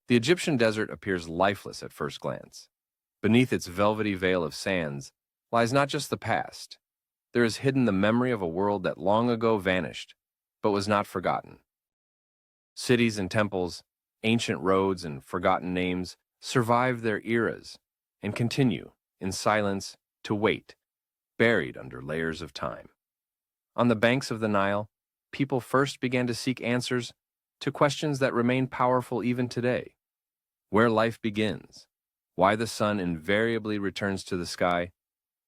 The Egyptian desert appears lifeless at first glance. Beneath its velvety veil of sands lies not just the past. There is hidden the memory of a world that long ago vanished, but was not forgotten. Cities and temples, ancient roads and forgotten names survive their eras and continue, in silence, to wait, buried under layers of time. On the banks of the Nile, people first began to seek answers to questions that remain powerful even today. Where life begins, why the sun invariably returns to the sky,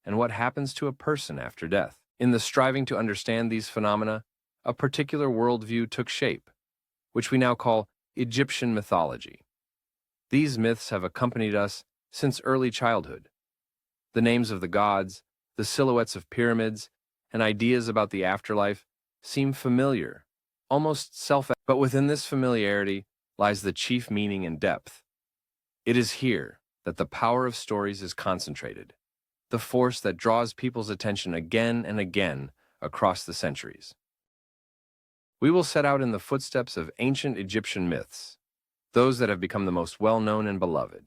and what happens to a person after death. In the striving to understand these phenomena, a particular worldview took shape, which we now call Egyptian mythology. These myths have accompanied us since early childhood. The names of the gods, the silhouettes of pyramids, and ideas about the afterlife seem familiar, almost self-evident. But within this familiarity lies the chief meaning and depth. It is here that the power of stories is concentrated, the force that draws people's attention again and again across the centuries. We will set out in the footsteps of ancient Egyptian myths, those that have become the most well-known and beloved.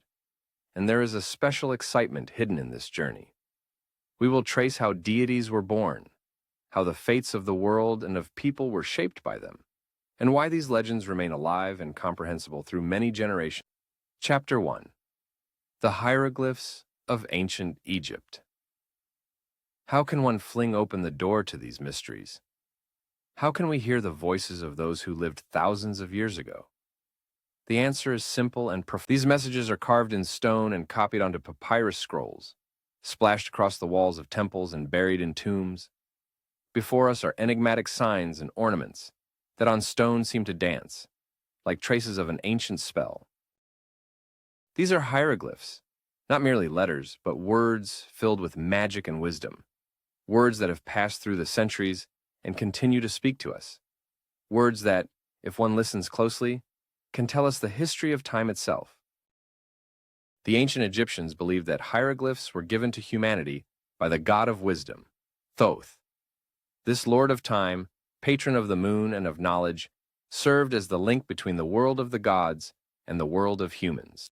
And there is a special excitement hidden in this journey. We will trace how deities were born, how the fates of the world and of people were shaped by them, and why these legends remain alive and comprehensible through many generations. Chapter 1. The Hieroglyphs of Ancient Egypt. How can one fling open the door to these mysteries? How can we hear the voices of those who lived thousands of years ago? The answer is simple and profound. These messages are carved in stone and copied onto papyrus scrolls, splashed across the walls of temples and buried in tombs. Before us are enigmatic signs and ornaments that on stone seem to dance, like traces of an ancient spell. These are hieroglyphs, not merely letters, but words filled with magic and wisdom, words that have passed through the centuries and continue to speak to us, words that, if one listens closely, can tell us the history of time itself. The ancient Egyptians believed that hieroglyphs were given to humanity by the god of wisdom, Thoth. This lord of time, patron of the moon and of knowledge, served as the link between the world of the gods and the world of humans.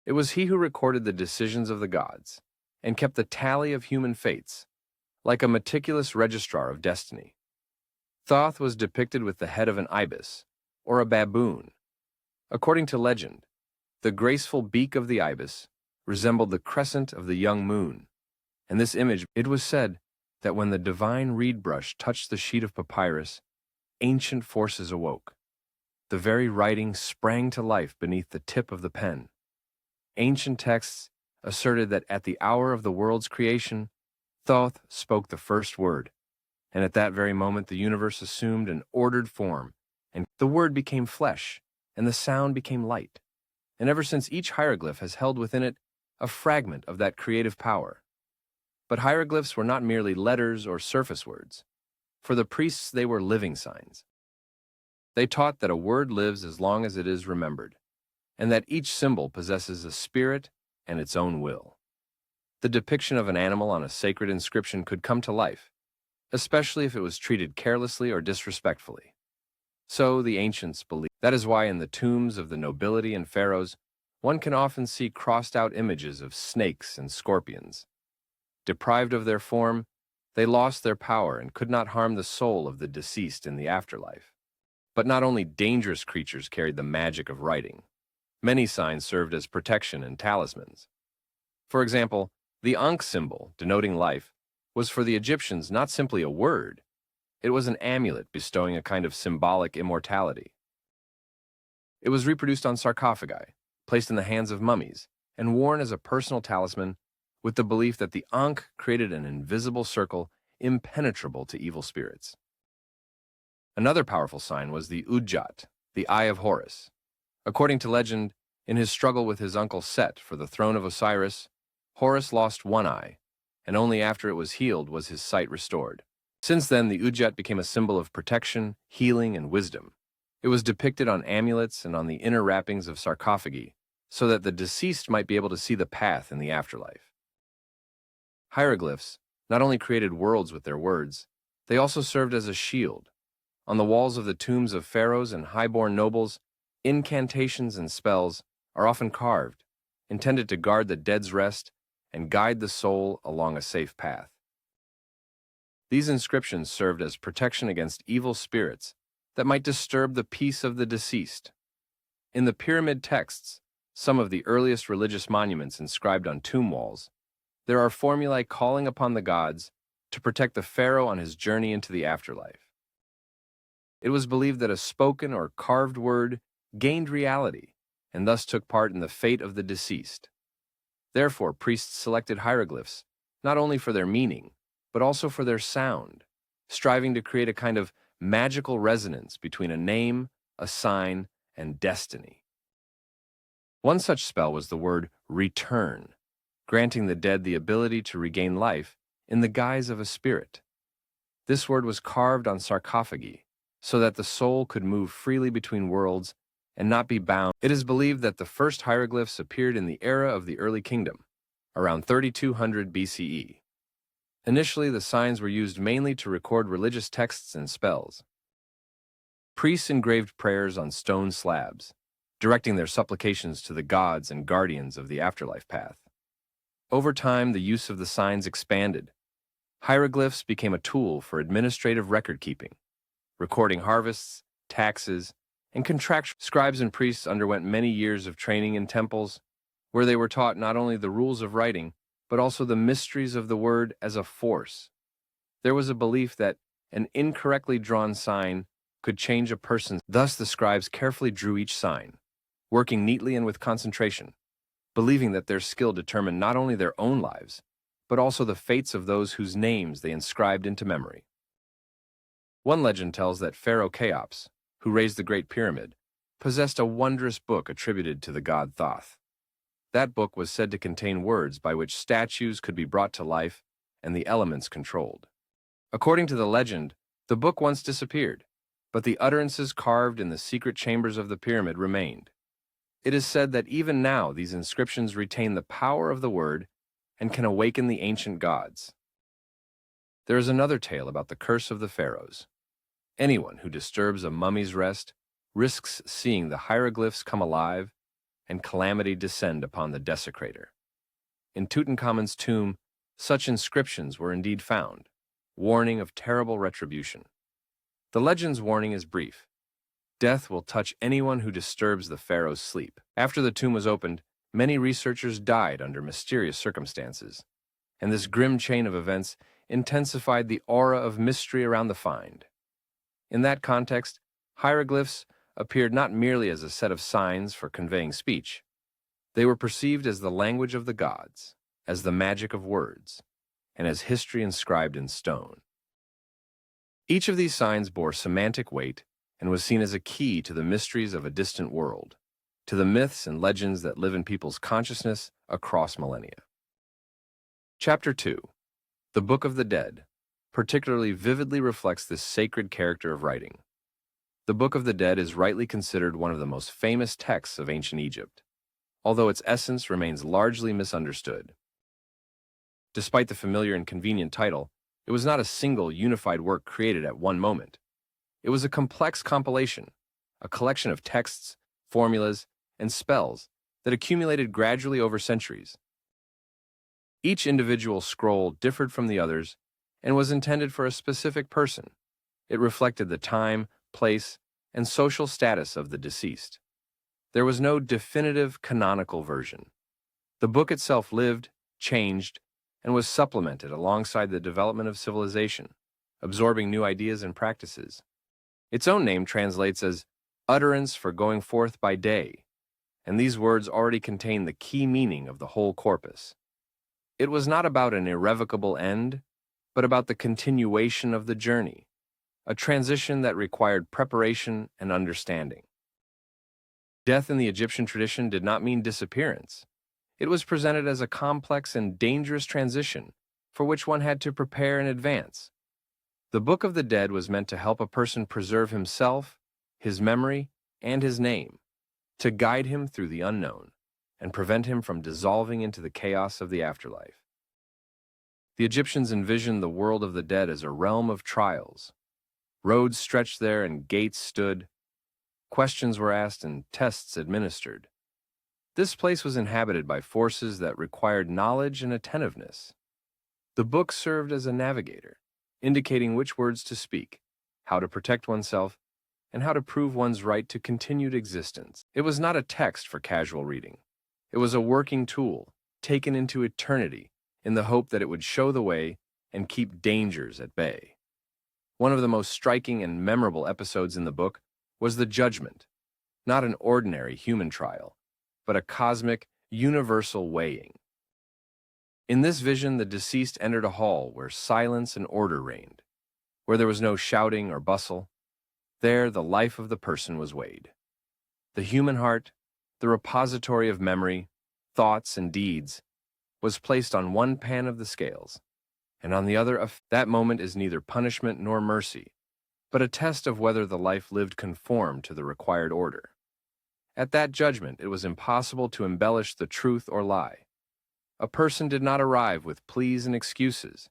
It was he who recorded the decisions of the gods and kept the tally of human fates, like a meticulous registrar of destiny. Thoth was depicted with the head of an ibis, or a baboon. According to legend, the graceful beak of the ibis resembled the crescent of the young moon, and this image, it was said, that when the divine reed brush touched the sheet of papyrus, ancient forces awoke. The very writing sprang to life beneath the tip of the pen. Ancient texts asserted that at the hour of the world's creation, Thoth spoke the first word, and at that very moment the universe assumed an ordered form, and the word became flesh, and the sound became light. And ever since, each hieroglyph has held within it a fragment of that creative power. But hieroglyphs were not merely letters or surface words. For the priests, they were living signs. They taught that a word lives as long as it is remembered, and that each symbol possesses a spirit and its own will. The depiction of an animal on a sacred inscription could come to life, especially if it was treated carelessly or disrespectfully. So the ancients believed. That is why in the tombs of the nobility and pharaohs, one can often see crossed-out images of snakes and scorpions. Deprived of their form, they lost their power and could not harm the soul of the deceased in the afterlife. But not only dangerous creatures carried the magic of writing. Many signs served as protection and talismans. For example, the ankh symbol, denoting life, was for the Egyptians not simply a word. It was an amulet bestowing a kind of symbolic immortality. It was reproduced on sarcophagi, placed in the hands of mummies, and worn as a personal talisman with the belief that the ankh created an invisible circle impenetrable to evil spirits. Another powerful sign was the Udjat, the Eye of Horus. According to legend, in his struggle with his uncle Set for the throne of Osiris, Horus lost one eye, and only after it was healed was his sight restored. Since then, the Udjat became a symbol of protection, healing, and wisdom. It was depicted on amulets and on the inner wrappings of sarcophagi, so that the deceased might be able to see the path in the afterlife. Hieroglyphs not only created worlds with their words, they also served as a shield. On the walls of the tombs of pharaohs and high-born nobles, incantations and spells are often carved, intended to guard the dead's rest and guide the soul along a safe path. These inscriptions served as protection against evil spirits that might disturb the peace of the deceased. In the pyramid texts, some of the earliest religious monuments inscribed on tomb walls, there are formulae calling upon the gods to protect the pharaoh on his journey into the afterlife. It was believed that a spoken or carved word gained reality and thus took part in the fate of the deceased. Therefore, priests selected hieroglyphs not only for their meaning, but also for their sound, striving to create a kind of magical resonance between a name, a sign, and destiny. One such spell was the word return, granting the dead the ability to regain life in the guise of a spirit. This word was carved on sarcophagi so that the soul could move freely between worlds and not be bound. It is believed that the first hieroglyphs appeared in the era of the early kingdom, around 3200 BCE. Initially, the signs were used mainly to record religious texts and spells. Priests engraved prayers on stone slabs, directing their supplications to the gods and guardians of the afterlife path. Over time, the use of the signs expanded. Hieroglyphs became a tool for administrative record-keeping, recording harvests, taxes, and contractual. Scribes and priests underwent many years of training in temples, where they were taught not only the rules of writing, but also the mysteries of the word as a force. There was a belief that an incorrectly drawn sign could change a person's. Thus, the scribes carefully drew each sign, working neatly and with concentration, believing that their skill determined not only their own lives, but also the fates of those whose names they inscribed into memory. One legend tells that Pharaoh Cheops, who raised the Great Pyramid, possessed a wondrous book attributed to the god Thoth. That book was said to contain words by which statues could be brought to life and the elements controlled. According to the legend, the book once disappeared, but the utterances carved in the secret chambers of the pyramid remained. It is said that even now these inscriptions retain the power of the word and can awaken the ancient gods. There is another tale about the curse of the pharaohs. Anyone who disturbs a mummy's rest risks seeing the hieroglyphs come alive and calamity descend upon the desecrator. In Tutankhamun's tomb, such inscriptions were indeed found, warning of terrible retribution. The legend's warning is brief. Death will touch anyone who disturbs the pharaoh's sleep. After the tomb was opened, many researchers died under mysterious circumstances, and this grim chain of events intensified the aura of mystery around the find. In that context, hieroglyphs appeared not merely as a set of signs for conveying speech. They were perceived as the language of the gods, as the magic of words, and as history inscribed in stone. Each of these signs bore semantic weight and was seen as a key to the mysteries of a distant world, to the myths and legends that live in people's consciousness across millennia. Chapter 2. The Book of the Dead particularly vividly reflects this sacred character of writing. The Book of the Dead is rightly considered one of the most famous texts of ancient Egypt, although its essence remains largely misunderstood. Despite the familiar and convenient title, it was not a single unified work created at one moment. It was a complex compilation, a collection of texts, formulas, and spells that accumulated gradually over centuries. Each individual scroll differed from the others and was intended for a specific person. It reflected the time, place, and social status of the deceased. There was no definitive canonical version. The book itself lived, changed, and was supplemented alongside the development of civilization, absorbing new ideas and practices. Its own name translates as utterance for going forth by day, and these words already contain the key meaning of the whole corpus. It was not about an irrevocable end, but about the continuation of the journey, a transition that required preparation and understanding. Death in the Egyptian tradition did not mean disappearance. It was presented as a complex and dangerous transition for which one had to prepare in advance. The Book of the Dead was meant to help a person preserve himself, his memory, and his name, to guide him through the unknown and prevent him from dissolving into the chaos of the afterlife. The Egyptians envisioned the world of the dead as a realm of trials. Roads stretched there and gates stood. Questions were asked and tests administered. This place was inhabited by forces that required knowledge and attentiveness. The book served as a navigator, indicating which words to speak, how to protect oneself, and how to prove one's right to continued existence. It was not a text for casual reading. It was a working tool, taken into eternity, in the hope that it would show the way and keep dangers at bay. One of the most striking and memorable episodes in the book was the judgment, not an ordinary human trial, but a cosmic, universal weighing. In this vision, the deceased entered a hall where silence and order reigned, where there was no shouting or bustle. There, the life of the person was weighed. The human heart, the repository of memory, thoughts, and deeds, was placed on one pan of the scales, and on the other, that moment is neither punishment nor mercy, but a test of whether the life lived conformed to the required order. At that judgment, it was impossible to embellish the truth or lie. A person did not arrive with pleas and excuses.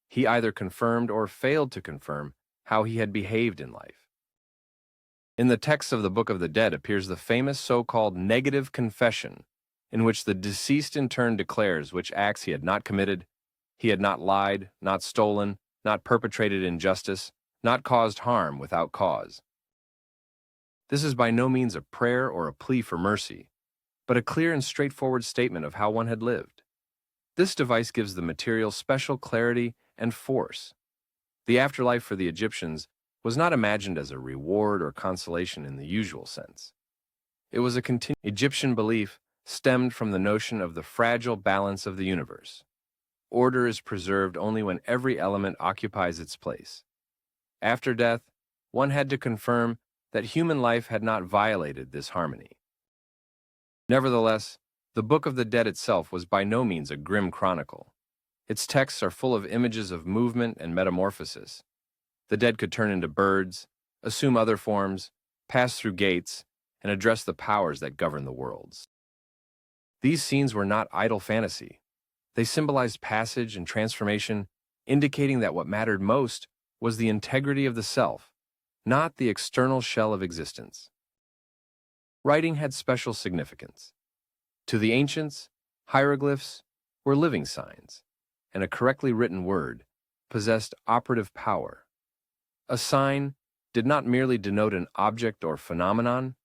He either confirmed or failed to confirm how he had behaved in life. In the text of the Book of the Dead appears the famous so-called negative confession, in which the deceased in turn declares which acts he had not committed. He had not lied, not stolen, not perpetrated injustice, not caused harm without cause. This is by no means a prayer or a plea for mercy, but a clear and straightforward statement of how one had lived. This device gives the material special clarity and force. The afterlife for the Egyptians was not imagined as a reward or consolation in the usual sense. It was a continued Egyptian belief stemmed from the notion of the fragile balance of the universe. Order is preserved only when every element occupies its place. After death, one had to confirm that human life had not violated this harmony. Nevertheless, the Book of the Dead itself was by no means a grim chronicle. Its texts are full of images of movement and metamorphosis. The dead could turn into birds, assume other forms, pass through gates, and address the powers that govern the worlds. These scenes were not idle fantasy. They symbolized passage and transformation, indicating that what mattered most was the integrity of the self, not the external shell of existence. Writing had special significance. To the ancients, hieroglyphs were living signs, and a correctly written word possessed operative power. A sign did not merely denote an object or phenomenon,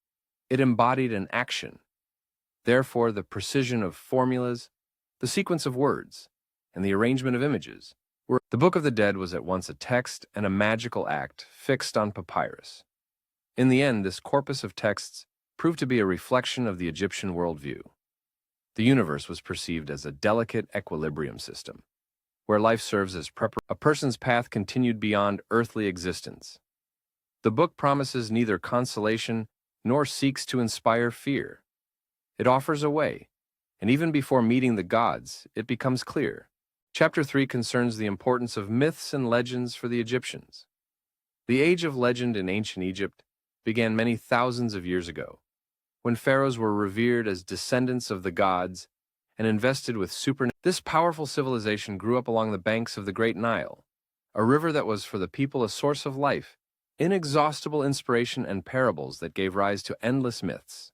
it embodied an action. Therefore, the precision of formulas, the sequence of words, and the arrangement of images were. The Book of the Dead was at once a text and a magical act fixed on papyrus. In the end, this corpus of texts proved to be a reflection of the Egyptian worldview. The universe was perceived as a delicate equilibrium system, where life serves as a person's path continued beyond earthly existence. The book promises neither consolation nor seeks to inspire fear. It offers a way, and even before meeting the gods, it becomes clear. Chapter 3 concerns the importance of myths and legends for the Egyptians. The age of legend in ancient Egypt began many thousands of years ago, when pharaohs were revered as descendants of the gods and invested with This powerful civilization grew up along the banks of the Great Nile, a river that was for the people a source of life, inexhaustible inspiration, and parables that gave rise to endless myths.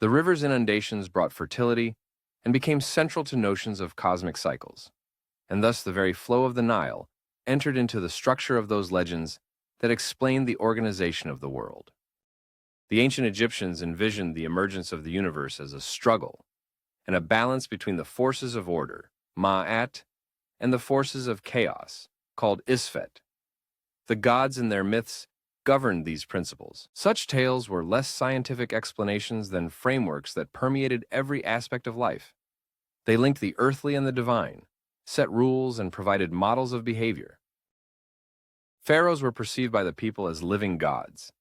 The river's inundations brought fertility and became central to notions of cosmic cycles, and thus the very flow of the Nile entered into the structure of those legends that explained the organization of the world. The ancient Egyptians envisioned the emergence of the universe as a struggle and a balance between the forces of order, Ma'at, and the forces of chaos, called Isfet. The gods in their myths governed these principles. Such tales were less scientific explanations than frameworks that permeated every aspect of life. They linked the earthly and the divine, set rules, and provided models of behavior. Pharaohs were perceived by the people as living gods,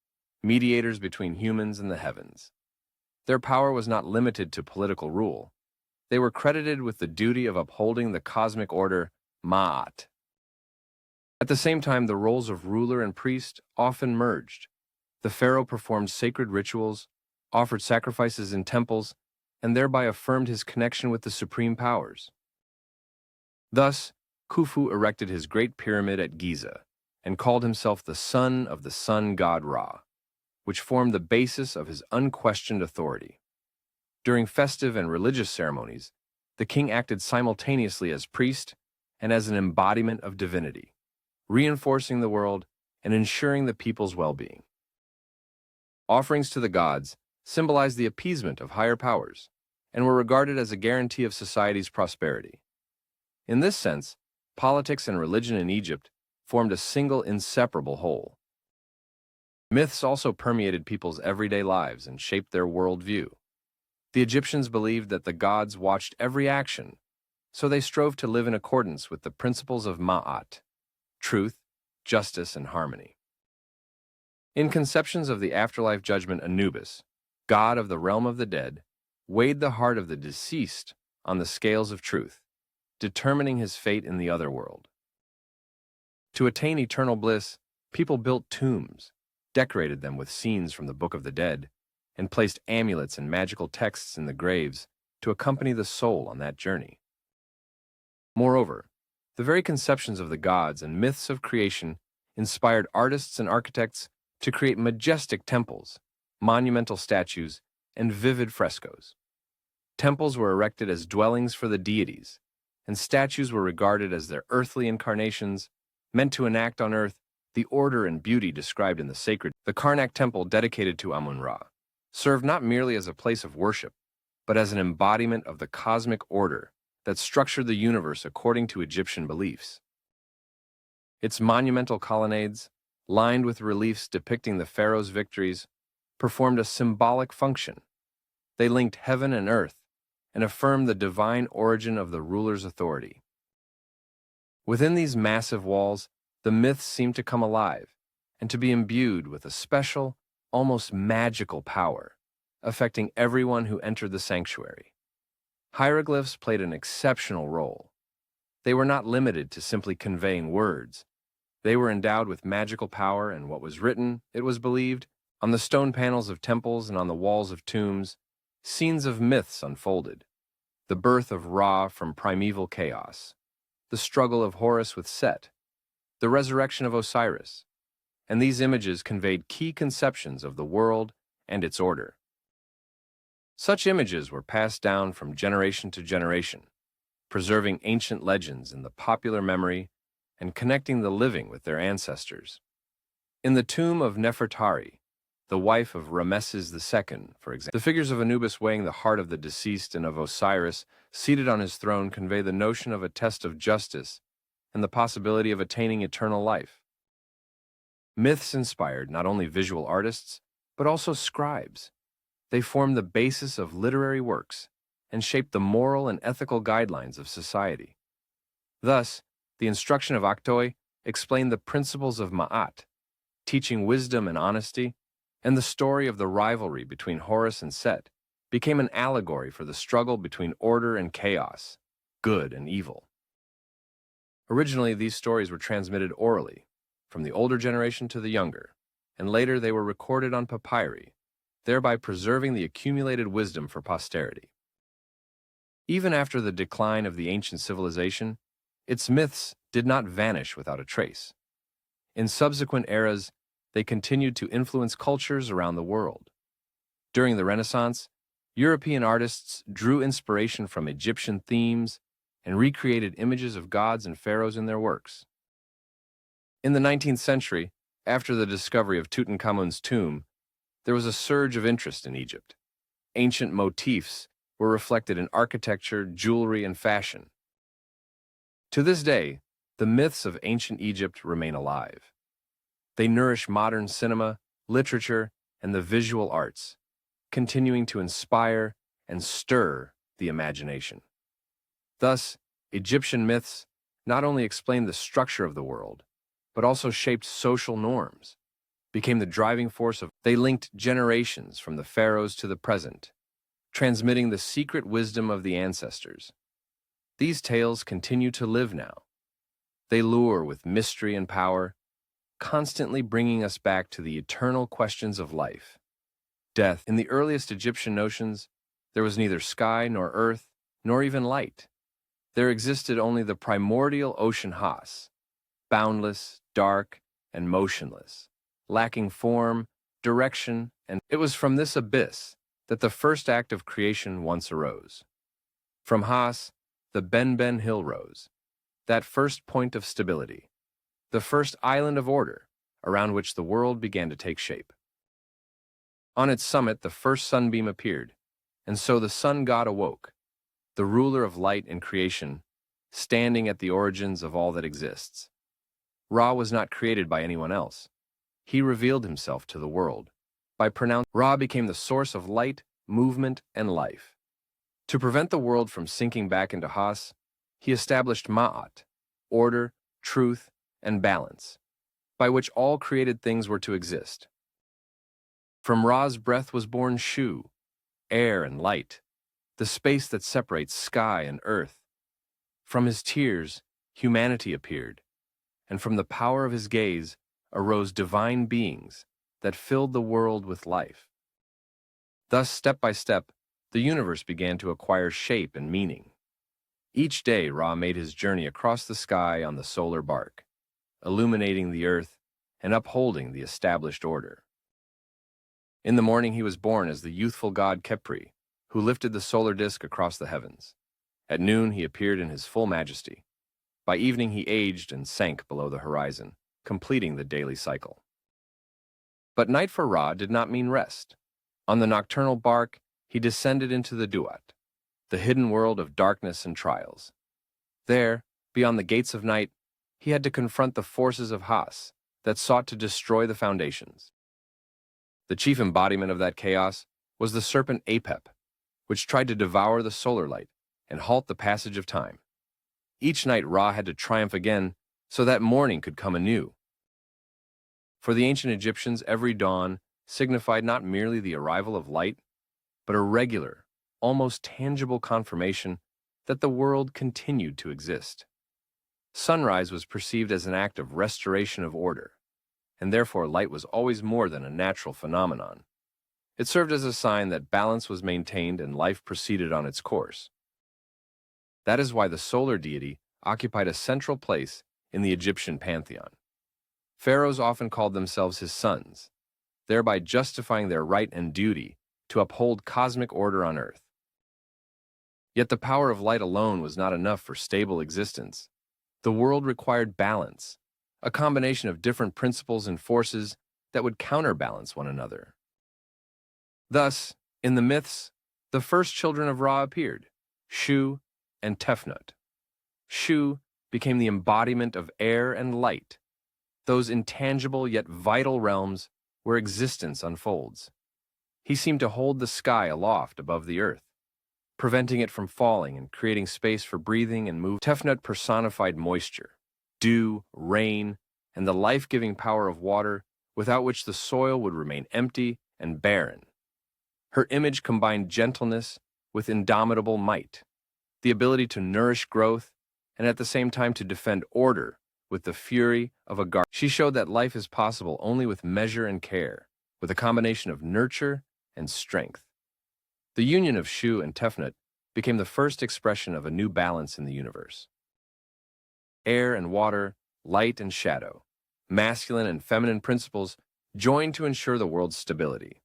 mediators between humans and the heavens. Their power was not limited to political rule. They were credited with the duty of upholding the cosmic order, Ma'at. At the same time, the roles of ruler and priest often merged. The pharaoh performed sacred rituals, offered sacrifices in temples, and thereby affirmed his connection with the supreme powers. Thus, Khufu erected his great pyramid at Giza and called himself the son of the sun god Ra, which formed the basis of his unquestioned authority. During festive and religious ceremonies, the king acted simultaneously as priest and as an embodiment of divinity, reinforcing the world and ensuring the people's well-being. Offerings to the gods symbolized the appeasement of higher powers and were regarded as a guarantee of society's prosperity. In this sense, politics and religion in Egypt formed a single inseparable whole. Myths also permeated people's everyday lives and shaped their worldview. The Egyptians believed that the gods watched every action, so they strove to live in accordance with the principles of Ma'at, truth, justice, and harmony. In conceptions of the afterlife judgment, Anubis, god of the realm of the dead, weighed the heart of the deceased on the scales of truth, determining his fate in the other world. To attain eternal bliss, people built tombs, decorated them with scenes from the Book of the Dead, and placed amulets and magical texts in the graves to accompany the soul on that journey. Moreover, the very conceptions of the gods and myths of creation inspired artists and architects to create majestic temples, monumental statues, and vivid frescoes. Temples were erected as dwellings for the deities, and statues were regarded as their earthly incarnations, meant to enact on earth the order and beauty described in the sacred. The Karnak temple dedicated to Amun-Ra served not merely as a place of worship, but as an embodiment of the cosmic order that structured the universe according to Egyptian beliefs. Its monumental colonnades, lined with reliefs depicting the pharaohs' victories, performed a symbolic function. They linked heaven and earth and affirmed the divine origin of the ruler's authority. Within these massive walls, the myths seemed to come alive and to be imbued with a special, almost magical power, affecting everyone who entered the sanctuary. Hieroglyphs played an exceptional role. They were not limited to simply conveying words. They were endowed with magical power, and what was written, it was believed, on the stone panels of temples and on the walls of tombs, scenes of myths unfolded. The birth of Ra from primeval chaos, the struggle of Horus with Set, the resurrection of Osiris, and these images conveyed key conceptions of the world and its order. Such images were passed down from generation to generation, preserving ancient legends in the popular memory and connecting the living with their ancestors. In the tomb of Nefertari, the wife of Rameses II, for example, the figures of Anubis weighing the heart of the deceased and of Osiris seated on his throne convey the notion of a test of justice and the possibility of attaining eternal life. Myths inspired not only visual artists, but also scribes. They formed the basis of literary works and shaped the moral and ethical guidelines of society. Thus, the instruction of Aktoi explained the principles of Ma'at, teaching wisdom and honesty, and the story of the rivalry between Horus and Set became an allegory for the struggle between order and chaos, good and evil. Originally, these stories were transmitted orally, from the older generation to the younger, and later they were recorded on papyri, thereby preserving the accumulated wisdom for posterity. Even after the decline of the ancient civilization, its myths did not vanish without a trace. In subsequent eras, they continued to influence cultures around the world. During the Renaissance, European artists drew inspiration from Egyptian themes and recreated images of gods and pharaohs in their works. In the 19th century, after the discovery of Tutankhamun's tomb, there was a surge of interest in Egypt. Ancient motifs were reflected in architecture, jewelry, and fashion. To this day, the myths of ancient Egypt remain alive. They nourish modern cinema, literature, and the visual arts, continuing to inspire and stir the imagination. Thus, Egyptian myths not only explained the structure of the world, but also shaped social norms, became the driving force of. They linked generations from the pharaohs to the present, transmitting the secret wisdom of the ancestors. These tales continue to live now. They lure with mystery and power, constantly bringing us back to the eternal questions of life, death. In the earliest Egyptian notions, there was neither sky nor earth, nor even light. There existed only the primordial ocean Has, boundless, dark, and motionless, lacking form, direction, and it was from this abyss that the first act of creation once arose. From Has, the Ben Hill rose, that first point of stability, the first island of order around which the world began to take shape. On its summit, the first sunbeam appeared, and so the sun god awoke, the ruler of light and creation, standing at the origins of all that exists. Ra was not created by anyone else. He revealed himself to the world. By pronouncing, Ra became the source of light, movement, and life. To prevent the world from sinking back into Has, he established Ma'at, order, truth, and balance, by which all created things were to exist. From Ra's breath was born Shu, air and light, the space that separates sky and earth. From his tears, humanity appeared, and from the power of his gaze arose divine beings that filled the world with life. Thus, step by step, the universe began to acquire shape and meaning. Each day, Ra made his journey across the sky on the solar bark, illuminating the earth and upholding the established order. In the morning, he was born as the youthful god Khepri, who lifted the solar disk across the heavens. At noon, he appeared in his full majesty. By evening, he aged and sank below the horizon, completing the daily cycle. But night for Ra did not mean rest. On the nocturnal bark, he descended into the Udjat, the hidden world of darkness and trials. There, beyond the gates of night, he had to confront the forces of Has that sought to destroy the foundations. The chief embodiment of that chaos was the serpent Apep, which tried to devour the solar light and halt the passage of time. Each night Ra had to triumph again so that morning could come anew. For the ancient Egyptians, every dawn signified not merely the arrival of light, but a regular, almost tangible confirmation that the world continued to exist. Sunrise was perceived as an act of restoration of order, and therefore light was always more than a natural phenomenon. It served as a sign that balance was maintained and life proceeded on its course. That is why the solar deity occupied a central place in the Egyptian pantheon. Pharaohs often called themselves his sons, thereby justifying their right and duty to uphold cosmic order on earth. Yet the power of light alone was not enough for stable existence. The world required balance, a combination of different principles and forces that would counterbalance one another. Thus, in the myths, the first children of Ra appeared, Shu and Tefnut. Shu became the embodiment of air and light, those intangible yet vital realms where existence unfolds. He seemed to hold the sky aloft above the earth, preventing it from falling and creating space for breathing and movement. Tefnut personified moisture, dew, rain, and the life-giving power of water, without which the soil would remain empty and barren. Her image combined gentleness with indomitable might, the ability to nourish growth, and at the same time to defend order with the fury of a guardian. She showed that life is possible only with measure and care, with a combination of nurture and strength. The union of Shu and Tefnut became the first expression of a new balance in the universe. Air and water, light and shadow, masculine and feminine principles joined to ensure the world's stability.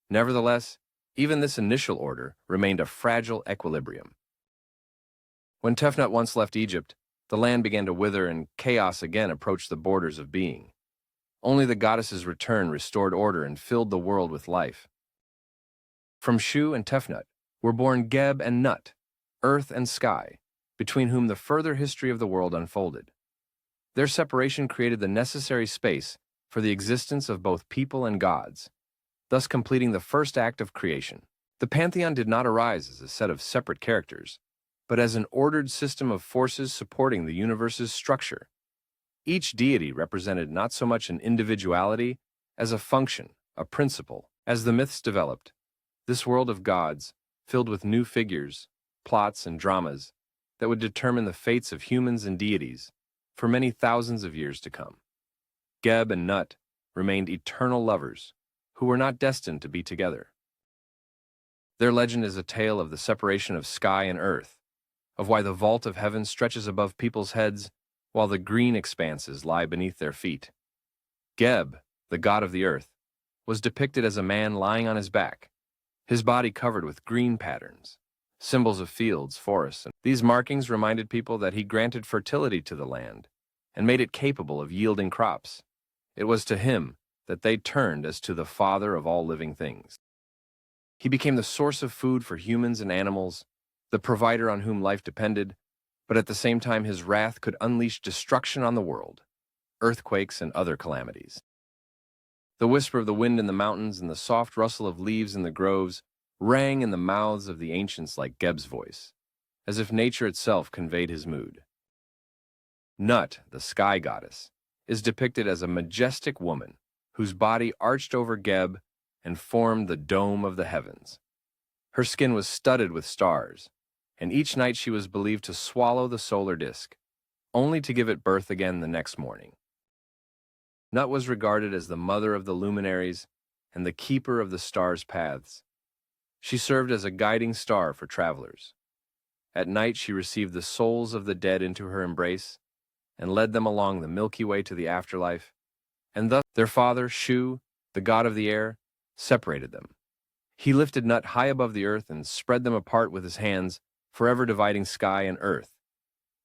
Nevertheless, even this initial order remained a fragile equilibrium. When Tefnut once left Egypt, the land began to wither and chaos again approached the borders of being. Only the goddess's return restored order and filled the world with life. From Shu and Tefnut were born Geb and Nut, earth and sky, between whom the further history of the world unfolded. Their separation created the necessary space for the existence of both people and gods, thus completing the first act of creation. The pantheon did not arise as a set of separate characters, but as an ordered system of forces supporting the universe's structure. Each deity represented not so much an individuality as a function, a principle. As the myths developed, this world of gods, filled with new figures, plots, and dramas that would determine the fates of humans and deities for many thousands of years to come. Geb and Nut remained eternal lovers who were not destined to be together. Their legend is a tale of the separation of sky and earth, of why the vault of heaven stretches above people's heads while the green expanses lie beneath their feet. Geb, the god of the earth, was depicted as a man lying on his back, his body covered with green patterns, symbols of fields, forests. And these markings reminded people that he granted fertility to the land and made it capable of yielding crops. It was to him that they turned as to the father of all living things. He became the source of food for humans and animals, the provider on whom life depended, but at the same time his wrath could unleash destruction on the world, earthquakes and other calamities. The whisper of the wind in the mountains and the soft rustle of leaves in the groves rang in the mouths of the ancients like Geb's voice, as if nature itself conveyed his mood. Nut, the sky goddess, is depicted as a majestic woman whose body arched over Geb and formed the dome of the heavens. Her skin was studded with stars, and each night she was believed to swallow the solar disk, only to give it birth again the next morning. Nut was regarded as the mother of the luminaries and the keeper of the stars' paths. She served as a guiding star for travelers. At night she received the souls of the dead into her embrace and led them along the Milky Way to the afterlife, and thus their father, Shu, the god of the air, separated them. He lifted Nut high above the earth and spread them apart with his hands, forever dividing sky and earth.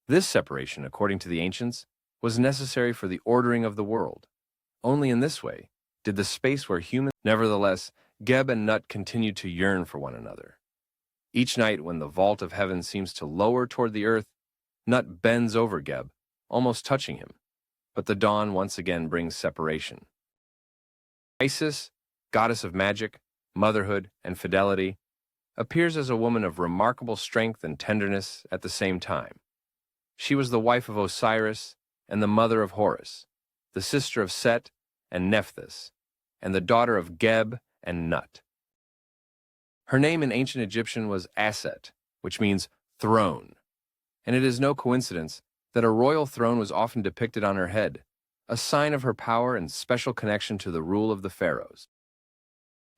This separation, according to the ancients, was necessary for the ordering of the world. Only in this way did the space where humans... Nevertheless, Geb and Nut continued to yearn for one another. Each night, when the vault of heaven seems to lower toward the earth, Nut bends over Geb, almost touching him. But the dawn once again brings separation. Isis, goddess of magic, motherhood, and fidelity, appears as a woman of remarkable strength and tenderness at the same time. She was the wife of Osiris and the mother of Horus, the sister of Set and Nephthys, and the daughter of Geb and Nut. Her name in ancient Egyptian was Aset, which means throne, and it is no coincidence that a royal throne was often depicted on her head, a sign of her power and special connection to the rule of the pharaohs.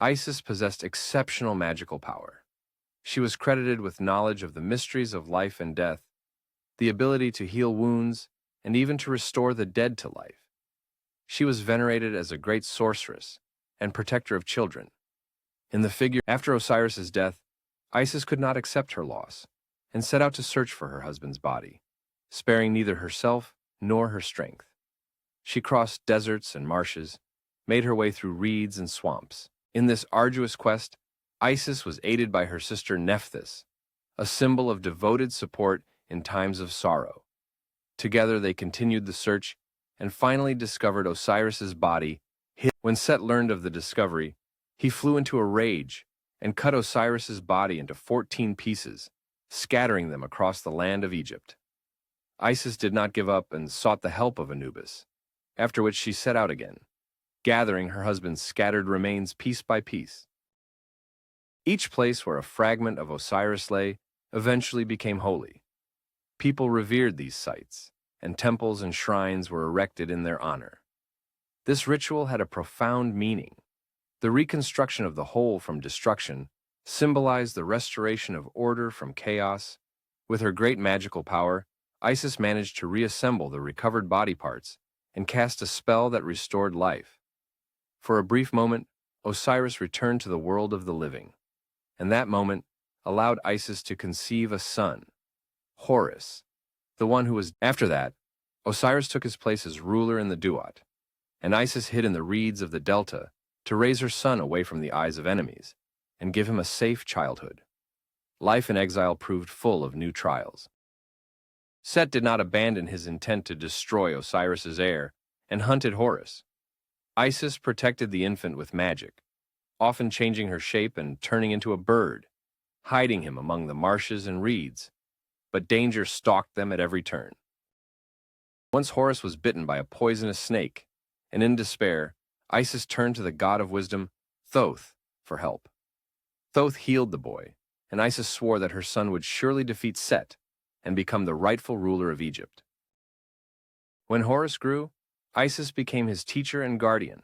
Isis possessed exceptional magical power. She was credited with knowledge of the mysteries of life and death, the ability to heal wounds, and even to restore the dead to life. She was venerated as a great sorceress and protector of children. In the figure after Osiris's death, Isis could not accept her loss and set out to search for her husband's body, sparing neither herself nor her strength. She crossed deserts and marshes, made her way through reeds and swamps. In this arduous quest, Isis was aided by her sister Nephthys, a symbol of devoted support in times of sorrow. Together they continued the search and finally discovered Osiris's body. When Set learned of the discovery, he flew into a rage and cut Osiris's body into 14 pieces, scattering them across the land of Egypt. Isis did not give up and sought the help of Anubis, after which she set out again, gathering her husband's scattered remains piece by piece. Each place where a fragment of Osiris lay eventually became holy. People revered these sites, and temples and shrines were erected in their honor. This ritual had a profound meaning. The reconstruction of the whole from destruction symbolized the restoration of order from chaos. With her great magical power, Isis managed to reassemble the recovered body parts and cast a spell that restored life. For a brief moment, Osiris returned to the world of the living, and that moment allowed Isis to conceive a son, Horus, the one who was... After that, Osiris took his place as ruler in the Duat, and Isis hid in the reeds of the delta to raise her son away from the eyes of enemies and give him a safe childhood. Life in exile proved full of new trials. Set did not abandon his intent to destroy Osiris's heir and hunted Horus. Isis protected the infant with magic, often changing her shape and turning into a bird, hiding him among the marshes and reeds, but danger stalked them at every turn. Once Horus was bitten by a poisonous snake, and in despair, Isis turned to the god of wisdom, Thoth, for help. Thoth healed the boy, and Isis swore that her son would surely defeat Set and become the rightful ruler of Egypt. When Horus grew, Isis became his teacher and guardian.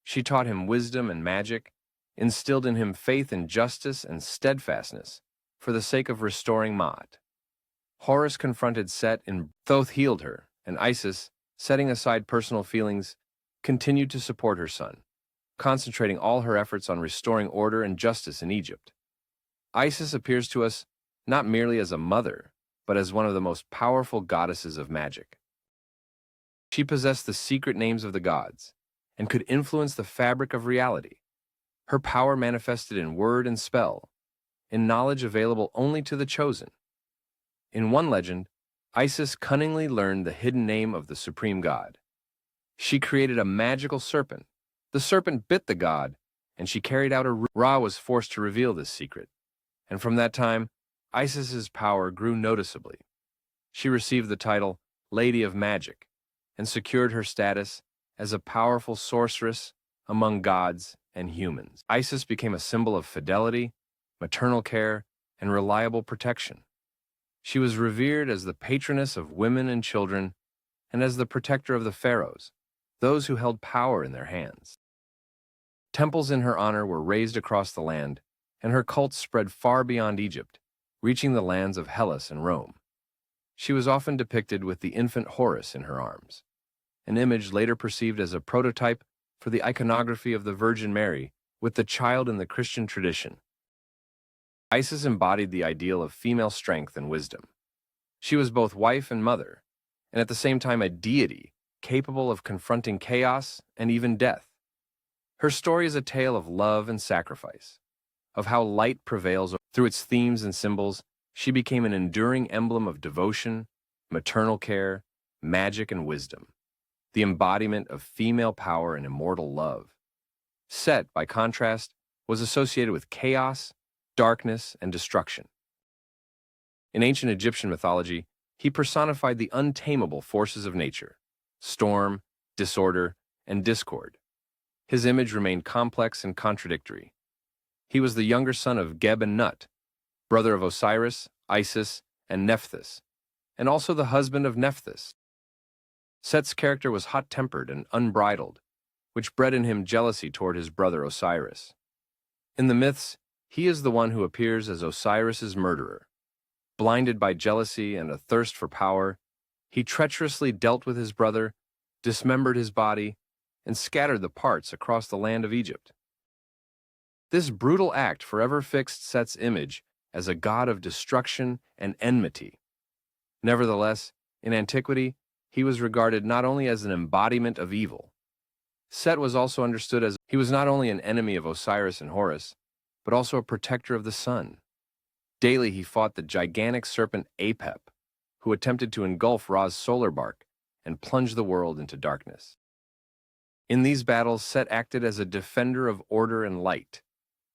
She taught him wisdom and magic, instilled in him faith in justice and steadfastness for the sake of restoring Ma'at. Horus confronted Set and Thoth healed her, and Isis, setting aside personal feelings, continued to support her son, concentrating all her efforts on restoring order and justice in Egypt. Isis appears to us not merely as a mother, but as one of the most powerful goddesses of magic. She possessed the secret names of the gods and could influence the fabric of reality. Her power manifested in word and spell, in knowledge available only to the chosen. In one legend, Isis cunningly learned the hidden name of the supreme god. She created a magical serpent. The serpent bit the god, and she carried out Ra was forced to reveal this secret. And from that time, Isis's power grew noticeably. She received the title Lady of Magic and secured her status as a powerful sorceress among gods and humans. Isis became a symbol of fidelity, maternal care, and reliable protection. She was revered as the patroness of women and children and as the protector of the pharaohs, those who held power in their hands. Temples in her honor were raised across the land, and her cult spread far beyond Egypt, reaching the lands of Hellas and Rome. She was often depicted with the infant Horus in her arms, an image later perceived as a prototype for the iconography of the Virgin Mary with the child in the Christian tradition. Isis embodied the ideal of female strength and wisdom. She was both wife and mother, and at the same time a deity capable of confronting chaos and even death. Her story is a tale of love and sacrifice, of how light prevails through its themes and symbols. She became an enduring emblem of devotion, maternal care, magic, and wisdom, the embodiment of female power and immortal love. Set, by contrast, was associated with chaos, darkness, and destruction. In ancient Egyptian mythology, he personified the untamable forces of nature: storm, disorder, and discord. His image remained complex and contradictory. He was the younger son of Geb and Nut, brother of Osiris, Isis, and Nephthys, and also the husband of Nephthys. Set's character was hot-tempered and unbridled, which bred in him jealousy toward his brother Osiris. In the myths, he is the one who appears as Osiris's murderer. Blinded by jealousy and a thirst for power, he treacherously dealt with his brother, dismembered his body, and scattered the parts across the land of Egypt. This brutal act forever fixed Set's image as a god of destruction and enmity. Nevertheless, in antiquity, he was regarded not only as an embodiment of evil. Set was also understood as he was not only an enemy of Osiris and Horus, but also a protector of the sun. Daily he fought the gigantic serpent Apep, who attempted to engulf Ra's solar bark and plunge the world into darkness. In these battles, Set acted as a defender of order and light,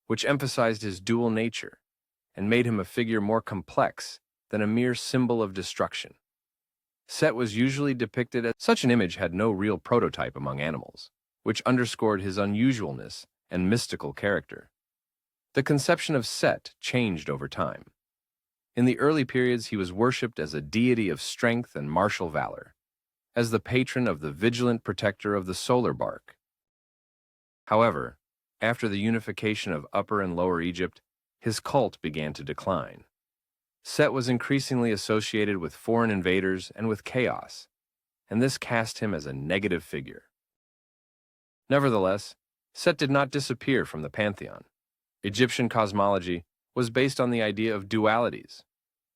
which emphasized his dual nature and made him a figure more complex than a mere symbol of destruction. Set was usually depicted as such an image had no real prototype among animals, which underscored his unusualness and mystical character. The conception of Set changed over time. In the early periods, he was worshipped as a deity of strength and martial valor, as the patron of the vigilant protector of the solar bark. However, after the unification of Upper and Lower Egypt, his cult began to decline. Set was increasingly associated with foreign invaders and with chaos, and this cast him as a negative figure. Nevertheless, Set did not disappear from the pantheon. Egyptian cosmology was based on the idea of dualities,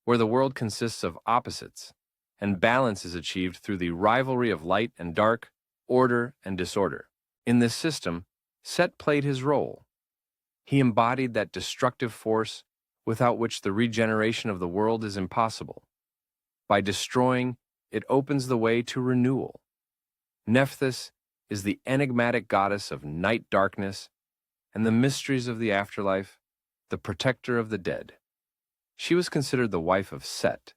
where the world consists of opposites, and balance is achieved through the rivalry of light and dark, order and disorder. In this system, Set played his role. He embodied that destructive force without which the regeneration of the world is impossible. By destroying, it opens the way to renewal. Nephthys is the enigmatic goddess of night darkness and the mysteries of the afterlife, the protector of the dead. She was considered the wife of Set,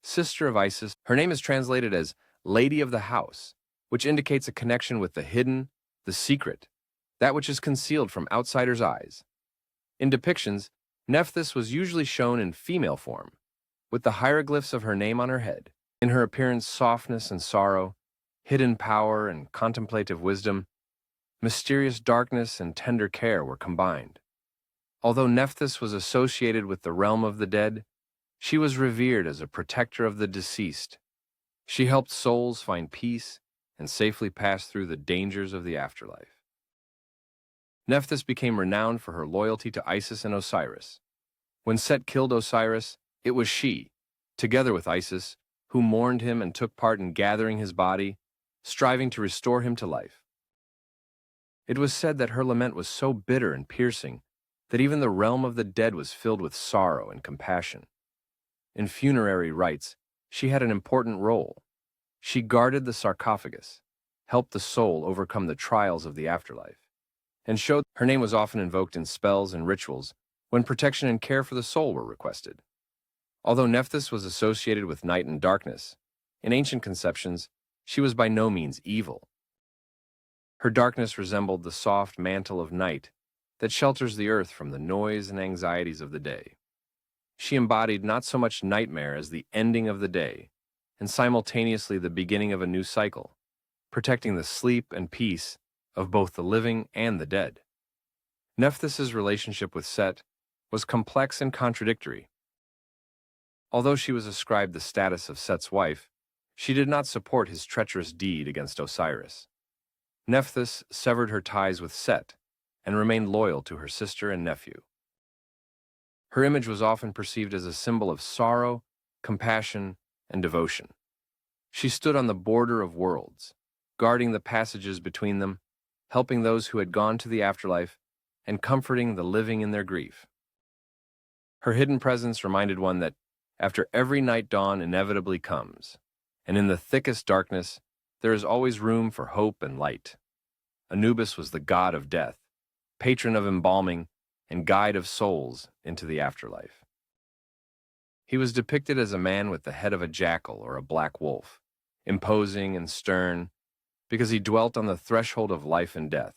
sister of Isis. Her name is translated as Lady of the House, which indicates a connection with the hidden, the secret, that which is concealed from outsiders' eyes. In depictions, Nephthys was usually shown in female form, with the hieroglyphs of her name on her head. In her appearance, softness and sorrow, hidden power and contemplative wisdom, mysterious darkness and tender care were combined. Although Nephthys was associated with the realm of the dead, she was revered as a protector of the deceased. She helped souls find peace and safely pass through the dangers of the afterlife. Nephthys became renowned for her loyalty to Isis and Osiris. When Set killed Osiris, it was she, together with Isis, who mourned him and took part in gathering his body, striving to restore him to life. It was said that her lament was so bitter and piercing that even the realm of the dead was filled with sorrow and compassion. In funerary rites, she had an important role. She guarded the sarcophagus, helped the soul overcome the trials of the afterlife, and showed her name was often invoked in spells and rituals when protection and care for the soul were requested. Although Nephthys was associated with night and darkness, in ancient conceptions, she was by no means evil. Her darkness resembled the soft mantle of night that shelters the earth from the noise and anxieties of the day. She embodied not so much nightmare as the ending of the day, and simultaneously the beginning of a new cycle, protecting the sleep and peace of both the living and the dead. Nephthys's relationship with Set was complex and contradictory. Although she was ascribed the status of Set's wife, she did not support his treacherous deed against Osiris. Nephthys severed her ties with Set and remained loyal to her sister and nephew. Her image was often perceived as a symbol of sorrow, compassion, and devotion. She stood on the border of worlds, guarding the passages between them, helping those who had gone to the afterlife, and comforting the living in their grief. Her hidden presence reminded one that after every night dawn inevitably comes, and in the thickest darkness there is always room for hope and light. Anubis was the god of death, patron of embalming, and guide of souls into the afterlife. He was depicted as a man with the head of a jackal or a black wolf, imposing and stern, because he dwelt on the threshold of life and death,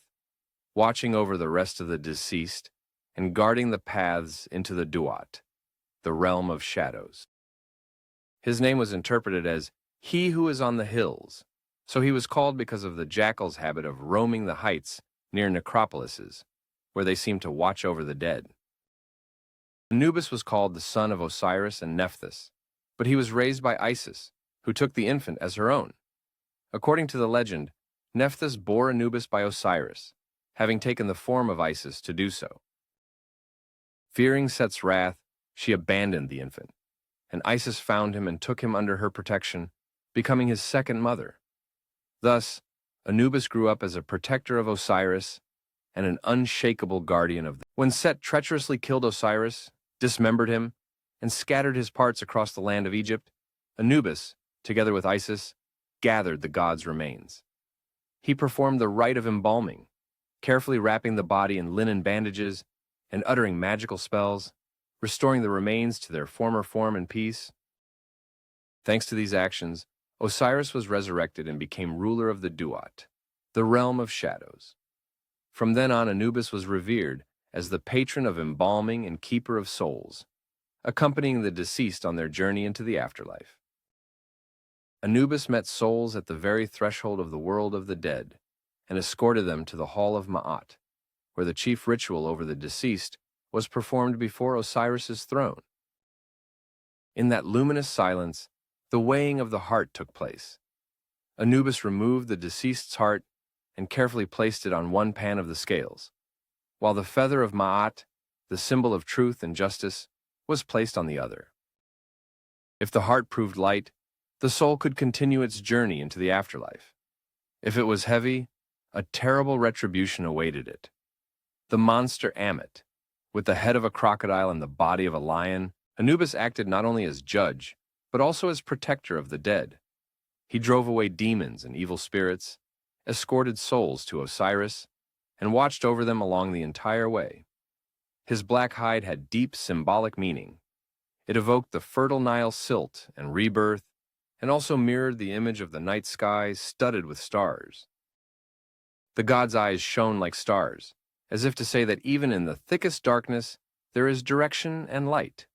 watching over the rest of the deceased and guarding the paths into the Udjat, the realm of shadows. His name was interpreted as "he who is on the hills," so he was called because of the jackal's habit of roaming the heights near necropolises, where they seemed to watch over the dead. Anubis was called the son of Osiris and Nephthys, but he was raised by Isis, who took the infant as her own. According to the legend, Nephthys bore Anubis by Osiris, having taken the form of Isis to do so. Fearing Set's wrath, she abandoned the infant, and Isis found him and took him under her protection, becoming his second mother. Thus, Anubis grew up as a protector of Osiris and an unshakable guardian of them. When Set treacherously killed Osiris, dismembered him, and scattered his parts across the land of Egypt, Anubis, together with Isis, gathered the god's remains. He performed the rite of embalming, carefully wrapping the body in linen bandages and uttering magical spells, restoring the remains to their former form and peace. Thanks to these actions, Osiris was resurrected and became ruler of the Udjat, the realm of shadows. From then on, Anubis was revered as the patron of embalming and keeper of souls, accompanying the deceased on their journey into the afterlife. Anubis met souls at the very threshold of the world of the dead and escorted them to the hall of Ma'at, where the chief ritual over the deceased was performed before Osiris's throne. In that luminous silence, the weighing of the heart took place. Anubis removed the deceased's heart and carefully placed it on one pan of the scales, while the feather of Ma'at, the symbol of truth and justice, was placed on the other. If the heart proved light, the soul could continue its journey into the afterlife. If it was heavy, a terrible retribution awaited it. The monster Ammit, with the head of a crocodile and the body of a lion, Anubis acted not only as judge, but also as protector of the dead. He drove away demons and evil spirits, escorted souls to Osiris, and watched over them along the entire way. His black hide had deep symbolic meaning. It evoked the fertile Nile silt and rebirth, and also mirrored the image of the night sky studded with stars. The god's eyes shone like stars, as if to say that even in the thickest darkness, there is direction and light.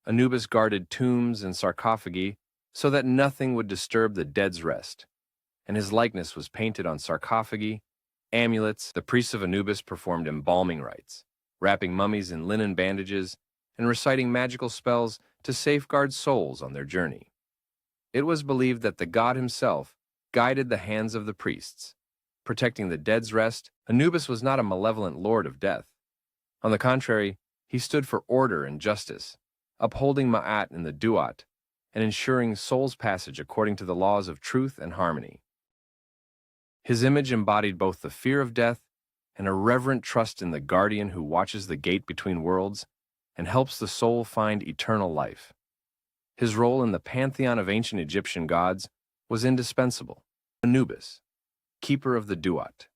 Anubis guarded tombs and sarcophagi so that nothing would disturb the dead's rest, and his likeness was painted on sarcophagi, amulets. The priests of Anubis performed embalming rites, wrapping mummies in linen bandages and reciting magical spells to safeguard souls on their journey. It was believed that the god himself guided the hands of the priests, protecting the dead's rest, Anubis was not a malevolent lord of death. On the contrary, he stood for order and justice, upholding Ma'at in the Duat, and ensuring soul's passage according to the laws of truth and harmony. His image embodied both the fear of death and a reverent trust in the guardian who watches the gate between worlds and helps the soul find eternal life. His role in the pantheon of ancient Egyptian gods was indispensable. Anubis, keeper of the Duat,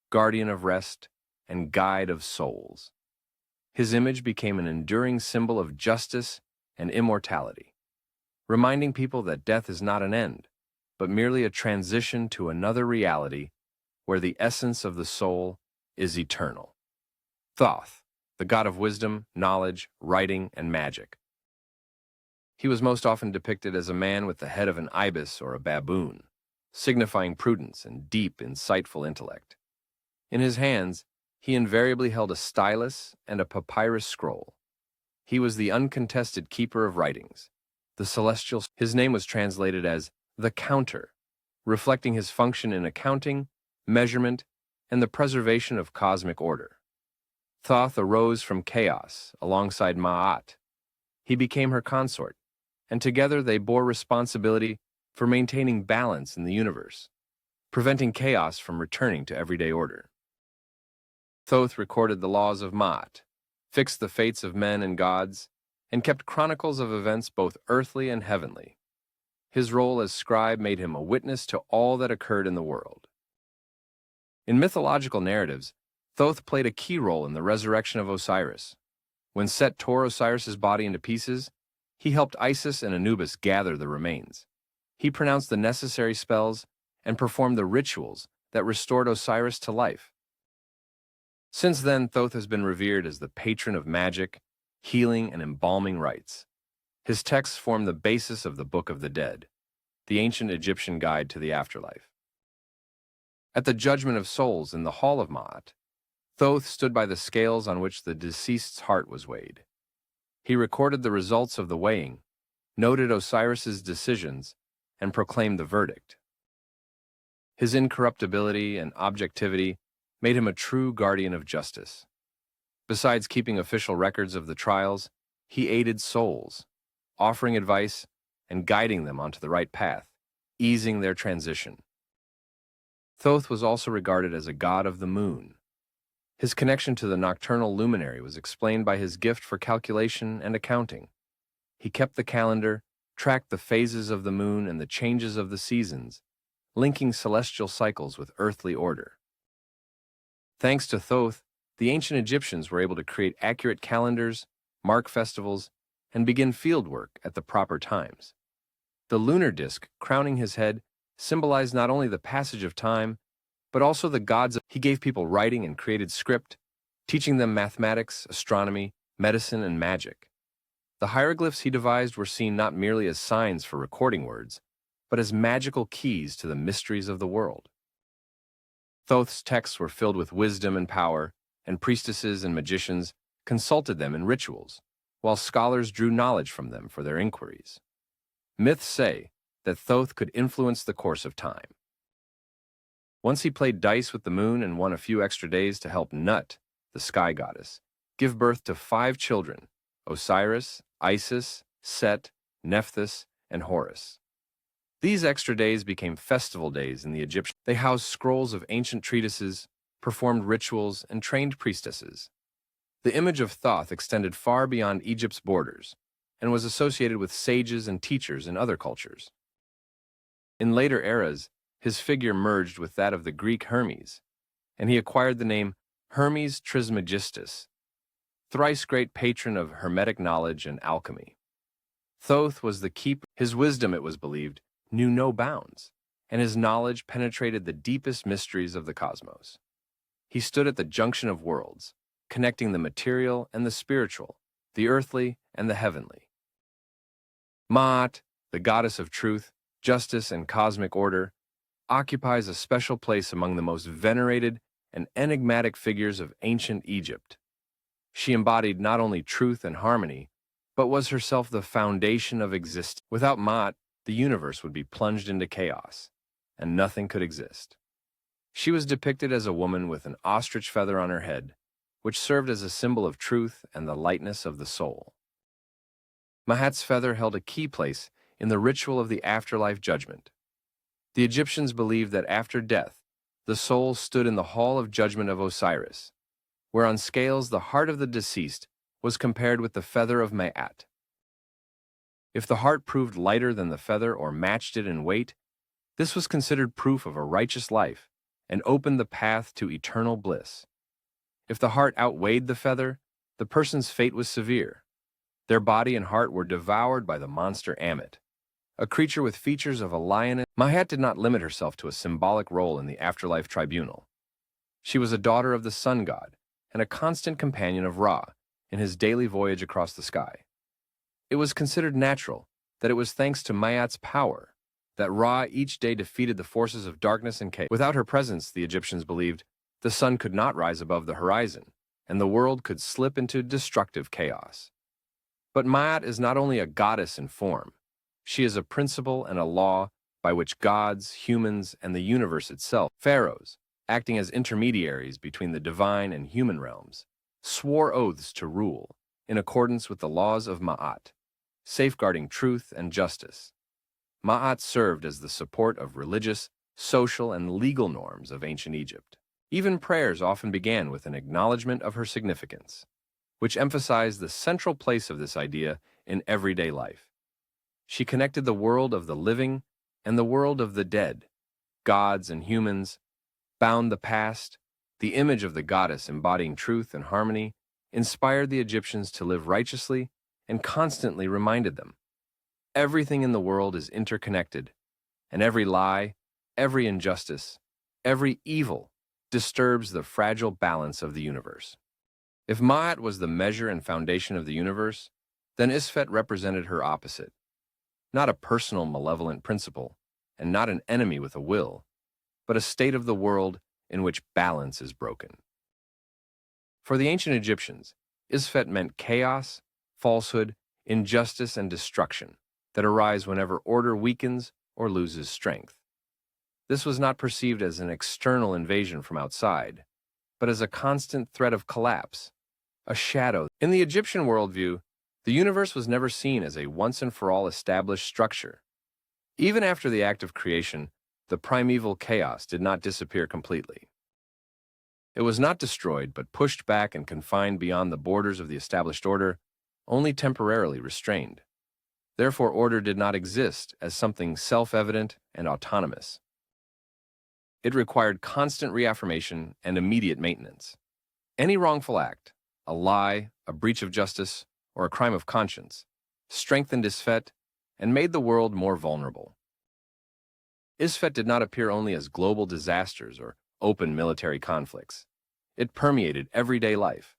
guardian of rest, and guide of souls. His image became an enduring symbol of justice and immortality, reminding people that death is not an end, but merely a transition to another reality where the essence of the soul is eternal. Thoth, the god of wisdom, knowledge, writing, and magic. He was most often depicted as a man with the head of an ibis or a baboon, signifying prudence and deep, insightful intellect. In his hands, he invariably held a stylus and a papyrus scroll. He was the uncontested keeper of writings, the celestial. His name was translated as the counter, reflecting his function in accounting, measurement, and the preservation of cosmic order. Thoth arose from chaos alongside Ma'at. He became her consort, and together they bore responsibility for maintaining balance in the universe, preventing chaos from returning to everyday order. Thoth recorded the laws of Ma'at, fixed the fates of men and gods, and kept chronicles of events both earthly and heavenly. His role as scribe made him a witness to all that occurred in the world. In mythological narratives, Thoth played a key role in the resurrection of Osiris. When Set tore Osiris's body into pieces, he helped Isis and Anubis gather the remains. He pronounced the necessary spells and performed the rituals that restored Osiris to life. Since then, Thoth has been revered as the patron of magic, healing, and embalming rites. His texts form the basis of the Book of the Dead, the ancient Egyptian guide to the afterlife. At the judgment of souls in the Hall of Ma'at, Thoth stood by the scales on which the deceased's heart was weighed. He recorded the results of the weighing, noted Osiris's decisions, and proclaimed the verdict. His incorruptibility and objectivity made him a true guardian of justice. Besides keeping official records of the trials, he aided souls, offering advice and guiding them onto the right path, easing their transition. Thoth was also regarded as a god of the moon. His connection to the nocturnal luminary was explained by his gift for calculation and accounting. He kept the calendar, tracked the phases of the moon and the changes of the seasons, linking celestial cycles with earthly order. Thanks to Thoth, the ancient Egyptians were able to create accurate calendars, mark festivals, and begin fieldwork at the proper times. The lunar disk crowning his head symbolized not only the passage of time, but also the gods. He gave people writing and created script, teaching them mathematics, astronomy, medicine, and magic. The hieroglyphs he devised were seen not merely as signs for recording words, but as magical keys to the mysteries of the world. Thoth's texts were filled with wisdom and power, and priestesses and magicians consulted them in rituals, while scholars drew knowledge from them for their inquiries. Myths say that Thoth could influence the course of time. Once he played dice with the moon and won a few extra days to help Nut, the sky goddess, give birth to 5 children: Osiris, Isis, Set, Nephthys, and Horus. These extra days became festival days in the Egyptian. They housed scrolls of ancient treatises, performed rituals, and trained priestesses. The image of Thoth extended far beyond Egypt's borders and was associated with sages and teachers in other cultures. In later eras, his figure merged with that of the Greek Hermes, and he acquired the name Hermes Trismegistus, thrice great patron of hermetic knowledge and alchemy. Thoth was the keeper. His wisdom, it was believed, knew no bounds, and his knowledge penetrated the deepest mysteries of the cosmos. He stood at the junction of worlds, connecting the material and the spiritual, the earthly and the heavenly. Ma'at, the goddess of truth, justice, and cosmic order, occupies a special place among the most venerated and enigmatic figures of ancient Egypt. She embodied not only truth and harmony, but was herself the foundation of existence. Without Ma'at, the universe would be plunged into chaos, and nothing could exist. She was depicted as a woman with an ostrich feather on her head, which served as a symbol of truth and the lightness of the soul. Maat's feather held a key place in the ritual of the afterlife judgment. The Egyptians believed that after death, the soul stood in the hall of judgment of Osiris, where on scales the heart of the deceased was compared with the feather of Maat. If the heart proved lighter than the feather or matched it in weight, this was considered proof of a righteous life and opened the path to eternal bliss. If the heart outweighed the feather, the person's fate was severe. Their body and heart were devoured by the monster Ammit, a creature with features of a lioness. Maat did not limit herself to a symbolic role in the afterlife tribunal. She was a daughter of the sun god and a constant companion of Ra in his daily voyage across the sky. It was considered natural that it was thanks to Maat's power that Ra each day defeated the forces of darkness and chaos. Without her presence, the Egyptians believed, the sun could not rise above the horizon, and the world could slip into destructive chaos. But Maat is not only a goddess in form, she is a principle and a law by which gods, humans, and the universe itself, pharaohs, acting as intermediaries between the divine and human realms, swore oaths to rule in accordance with the laws of Maat, safeguarding truth and justice. Maat served as the support of religious, social, and legal norms of ancient Egypt. Even prayers often began with an acknowledgement of her significance, which emphasized the central place of this idea in everyday life. She connected the world of the living and the world of the dead, gods and humans, bound the past. The image of the goddess embodying truth and harmony inspired the Egyptians to live righteously and constantly reminded them, everything in the world is interconnected, and every lie, every injustice, every evil disturbs the fragile balance of the universe. If Maat was the measure and foundation of the universe, then Isfet represented her opposite, not a personal malevolent principle, and not an enemy with a will, but a state of the world in which balance is broken. For the ancient Egyptians, Isfet meant chaos, falsehood, injustice, and destruction that arise whenever order weakens or loses strength. This was not perceived as an external invasion from outside, but as a constant threat of collapse, a shadow. In the Egyptian worldview, the universe was never seen as a once-and-for-all established structure. Even after the act of creation, the primeval chaos did not disappear completely. It was not destroyed, but pushed back and confined beyond the borders of the established order, only temporarily restrained. Therefore, order did not exist as something self-evident and autonomous. It required constant reaffirmation and immediate maintenance. Any wrongful act, a lie, a breach of justice, or a crime of conscience, strengthened Isfet and made the world more vulnerable. Isfet did not appear only as global disasters or open military conflicts. It permeated everyday life.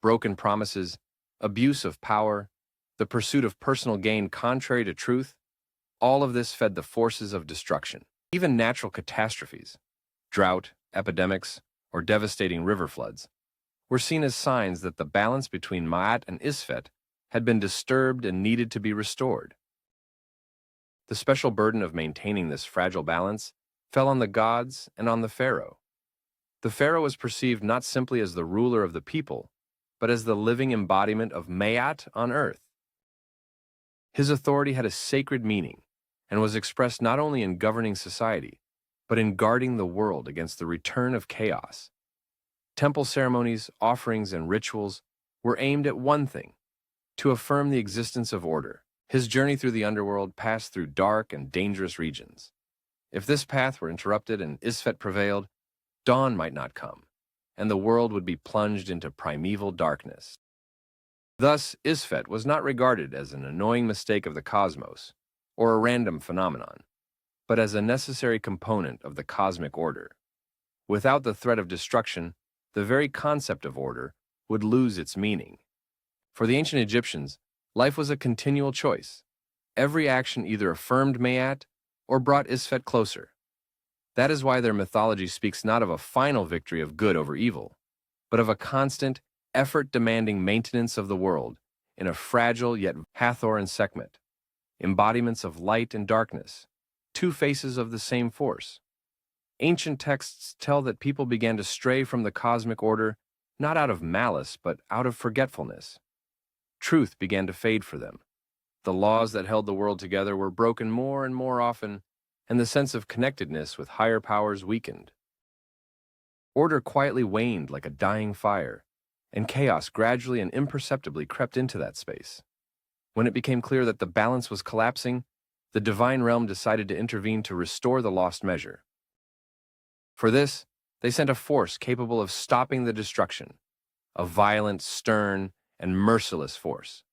Broken promises, abuse of power, the pursuit of personal gain contrary to truth, all of this fed the forces of destruction. Even natural catastrophes, drought, epidemics, or devastating river floods, were seen as signs that the balance between Maat and Isfet had been disturbed and needed to be restored. The special burden of maintaining this fragile balance fell on the gods and on the pharaoh. The pharaoh was perceived not simply as the ruler of the people, but as the living embodiment of Maat on earth. His authority had a sacred meaning and was expressed not only in governing society, but in guarding the world against the return of chaos. Temple ceremonies, offerings, and rituals were aimed at one thing: to affirm the existence of order. His journey through the underworld passed through dark and dangerous regions. If this path were interrupted and Isfet prevailed, dawn might not come, and the world would be plunged into primeval darkness. Thus, Isfet was not regarded as an annoying mistake of the cosmos, or a random phenomenon, but as a necessary component of the cosmic order. Without the threat of destruction, the very concept of order would lose its meaning. For the ancient Egyptians, life was a continual choice. Every action either affirmed Maat or brought Isfet closer. That is why their mythology speaks not of a final victory of good over evil, but of a constant, effort-demanding maintenance of the world in a fragile yet Hathor and Sekhmet, embodiments of light and darkness, two faces of the same force. Ancient texts tell that people began to stray from the cosmic order not out of malice but out of forgetfulness. Truth began to fade for them. The laws that held the world together were broken more and more often, and the sense of connectedness with higher powers weakened. Order quietly waned like a dying fire, and chaos gradually and imperceptibly crept into that space. When it became clear that the balance was collapsing, the divine realm decided to intervene to restore the lost measure. For this, they sent a force capable of stopping the destruction, a violent, stern, and merciless force.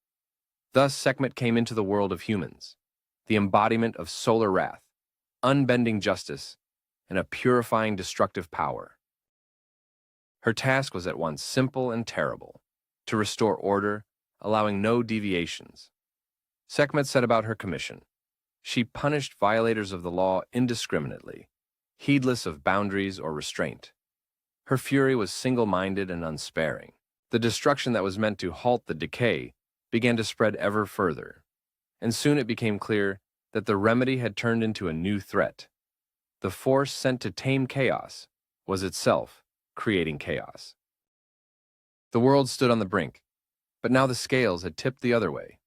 Thus Sekhmet came into the world of humans, the embodiment of solar wrath, unbending justice, and a purifying destructive power. Her task was at once simple and terrible, to restore order, allowing no deviations. Sekhmet set about her commission. She punished violators of the law indiscriminately, heedless of boundaries or restraint. Her fury was single-minded and unsparing. The destruction that was meant to halt the decay began to spread ever further, and soon it became clear that the remedy had turned into a new threat. The force sent to tame chaos was itself creating chaos. The world stood on the brink, but now the scales had tipped the other way.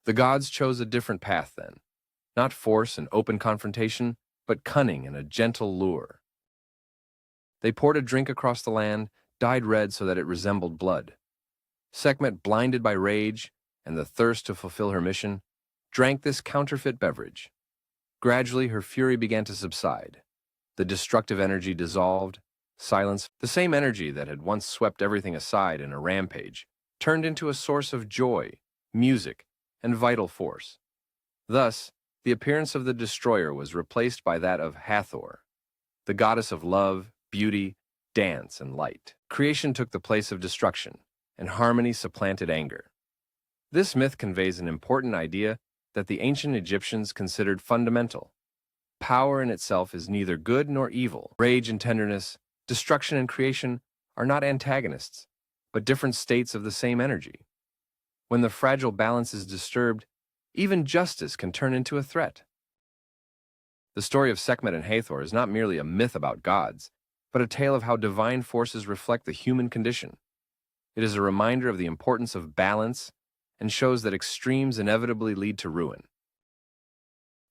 The gods chose a different path then, not force and open confrontation, but cunning and a gentle lure. They poured a drink across the land, dyed red so that it resembled blood. Sekhmet, blinded by rage and the thirst to fulfill her mission, drank this counterfeit beverage. Gradually, her fury began to subside. The destructive energy dissolved. Silence, the same energy that had once swept everything aside in a rampage, turned into a source of joy, music, and vital force. Thus, the appearance of the destroyer was replaced by that of Hathor, the goddess of love, beauty, dance, and light. Creation took the place of destruction, and harmony supplanted anger. This myth conveys an important idea that the ancient Egyptians considered fundamental. Power in itself is neither good nor evil. Rage and tenderness, destruction and creation are not antagonists, but different states of the same energy. When the fragile balance is disturbed, even justice can turn into a threat. The story of Sekhmet and Hathor is not merely a myth about gods, but a tale of how divine forces reflect the human condition. It is a reminder of the importance of balance and shows that extremes inevitably lead to ruin.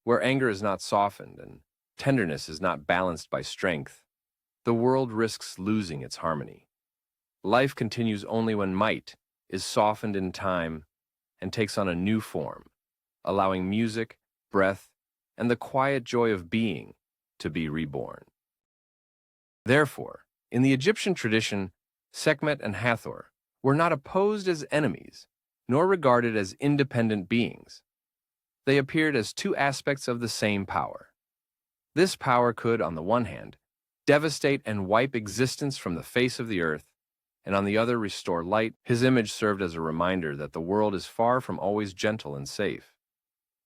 Where anger is not softened and tenderness is not balanced by strength, the world risks losing its harmony. Life continues only when might is softened in time and takes on a new form, allowing music, breath, and the quiet joy of being to be reborn. Therefore, in the Egyptian tradition, Sekhmet and Hathor were not opposed as enemies, nor regarded as independent beings. They appeared as two aspects of the same power. This power could, on the one hand, devastate and wipe existence from the face of the earth, and on the other restore light. His image served as a reminder that the world is far from always gentle and safe.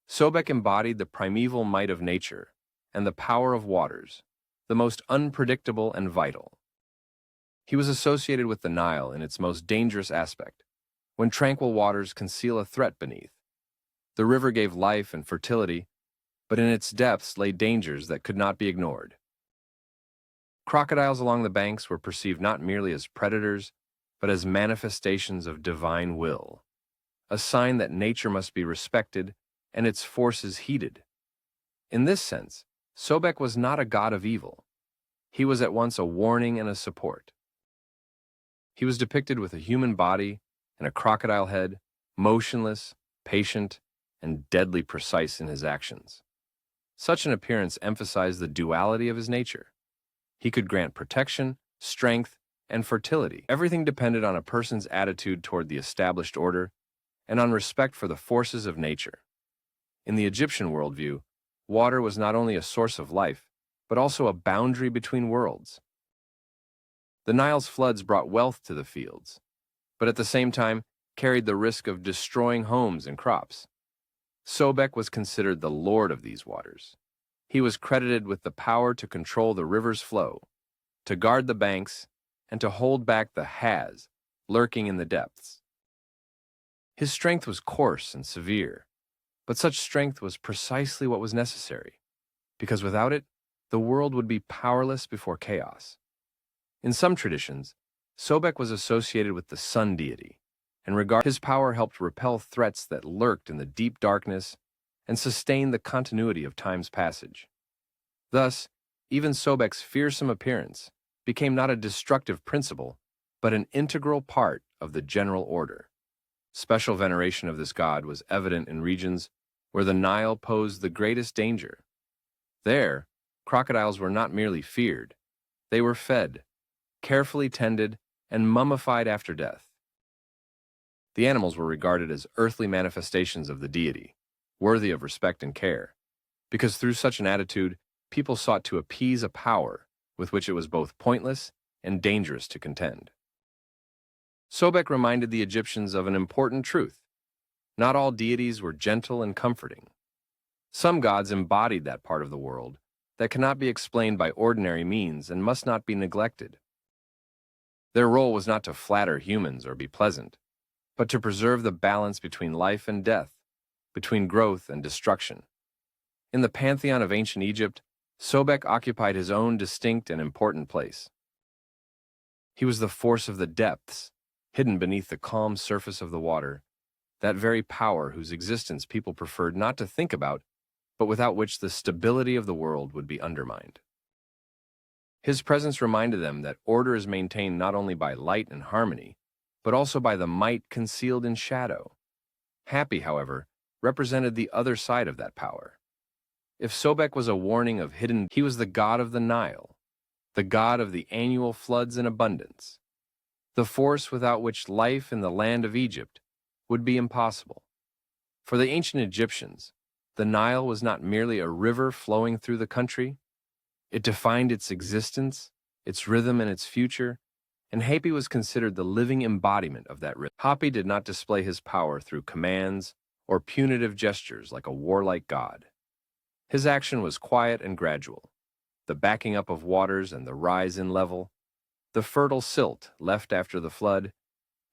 Sobek embodied the primeval might of nature and the power of waters, the most unpredictable and vital. He was associated with the Nile in its most dangerous aspect, when tranquil waters conceal a threat beneath. The river gave life and fertility, but in its depths lay dangers that could not be ignored. Crocodiles along the banks were perceived not merely as predators, but as manifestations of divine will, a sign that nature must be respected and its forces heeded. In this sense, Sobek was not a god of evil. He was at once a warning and a support. He was depicted with a human body and a crocodile head, motionless, patient, and deadly precise in his actions. Such an appearance emphasized the duality of his nature. He could grant protection, strength, and fertility. Everything depended on a person's attitude toward the established order and on respect for the forces of nature. In the Egyptian worldview, water was not only a source of life, but also a boundary between worlds. The Nile's floods brought wealth to the fields, but at the same time carried the risk of destroying homes and crops. Sobek was considered the lord of these waters. He was credited with the power to control the river's flow, to guard the banks, and to hold back the has lurking in the depths. His strength was coarse and severe, but such strength was precisely what was necessary, because without it, the world would be powerless before chaos. In some traditions, Sobek was associated with the sun deity, and his power helped repel threats that lurked in the deep darkness and sustain the continuity of time's passage. Thus, even Sobek's fearsome appearance became not a destructive principle, but an integral part of the general order. Special veneration of this god was evident in regions where the Nile posed the greatest danger. There, crocodiles were not merely feared, they were fed, carefully tended, and mummified after death. The animals were regarded as earthly manifestations of the deity, worthy of respect and care, because through such an attitude, people sought to appease a power with which it was both pointless and dangerous to contend. Sobek reminded the Egyptians of an important truth. Not all deities were gentle and comforting. Some gods embodied that part of the world that cannot be explained by ordinary means and must not be neglected. Their role was not to flatter humans or be pleasant, but to preserve the balance between life and death, between growth and destruction. In the pantheon of ancient Egypt, Sobek occupied his own distinct and important place. He was the force of the depths, hidden beneath the calm surface of the water, that very power whose existence people preferred not to think about, but without which the stability of the world would be undermined. His presence reminded them that order is maintained not only by light and harmony, but also by the might concealed in shadow. Happy, however, represented the other side of that power. If Sobek was a warning of hidden, he was the god of the Nile, the god of the annual floods and abundance, the force without which life in the land of Egypt would be impossible. For the ancient Egyptians, the Nile was not merely a river flowing through the country. It defined its existence, its rhythm, and its future, and Hapi was considered the living embodiment of that rhythm. Hapi did not display his power through commands or punitive gestures like a warlike god. His action was quiet and gradual, the backing up of waters and the rise in level, the fertile silt left after the flood,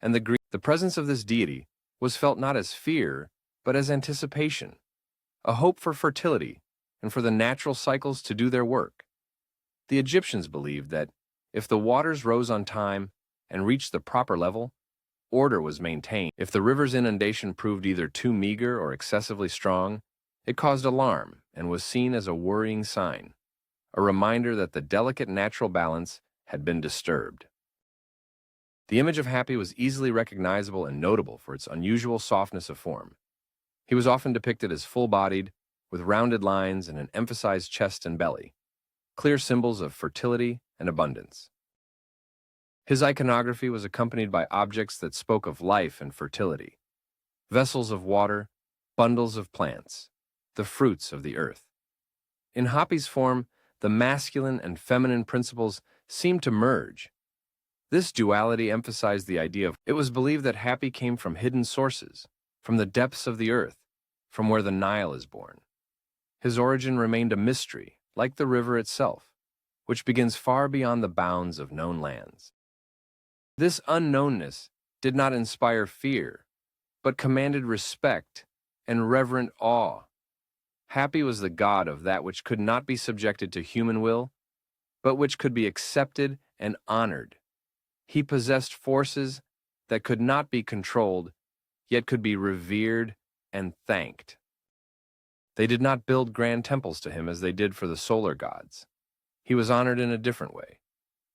and the presence of this deity was felt not as fear, but as anticipation, a hope for fertility and for the natural cycles to do their work. The Egyptians believed that if the waters rose on time and reached the proper level, order was maintained. If the river's inundation proved either too meager or excessively strong, it caused alarm and was seen as a worrying sign, a reminder that the delicate natural balance had been disturbed. The image of Hapi was easily recognizable and notable for its unusual softness of form. He was often depicted as full-bodied, with rounded lines and an emphasized chest and belly, clear symbols of fertility and abundance. His iconography was accompanied by objects that spoke of life and fertility, vessels of water, bundles of plants, the fruits of the earth. In Hapi's form, the masculine and feminine principles seemed to merge. This duality emphasized the idea of it was believed that Hapi came from hidden sources, from the depths of the earth, from where the Nile is born. His origin remained a mystery, like the river itself, which begins far beyond the bounds of known lands. This unknownness did not inspire fear, but commanded respect and reverent awe. Hapi was the god of that which could not be subjected to human will, but which could be accepted and honored. He possessed forces that could not be controlled, yet could be revered and thanked. They did not build grand temples to him as they did for the solar gods. He was honored in a different way,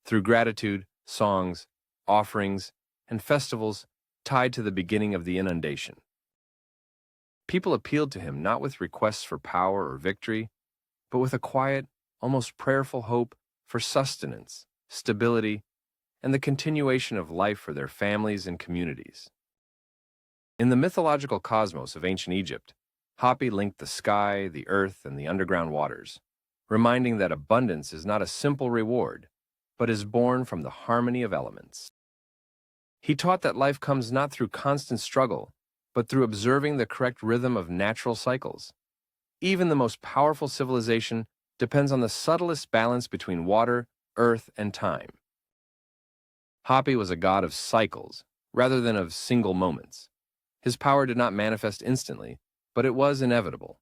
through gratitude, songs, offerings, and festivals tied to the beginning of the inundation. People appealed to him not with requests for power or victory, but with a quiet, almost prayerful hope for sustenance, stability, and the continuation of life for their families and communities. In the mythological cosmos of ancient Egypt, Hapi linked the sky, the earth, and the underground waters, reminding that abundance is not a simple reward, but is born from the harmony of elements. He taught that life comes not through constant struggle, but through observing the correct rhythm of natural cycles. Even the most powerful civilization depends on the subtlest balance between water, earth, and time. Hapi was a god of cycles, rather than of single moments. His power did not manifest instantly, but it was inevitable.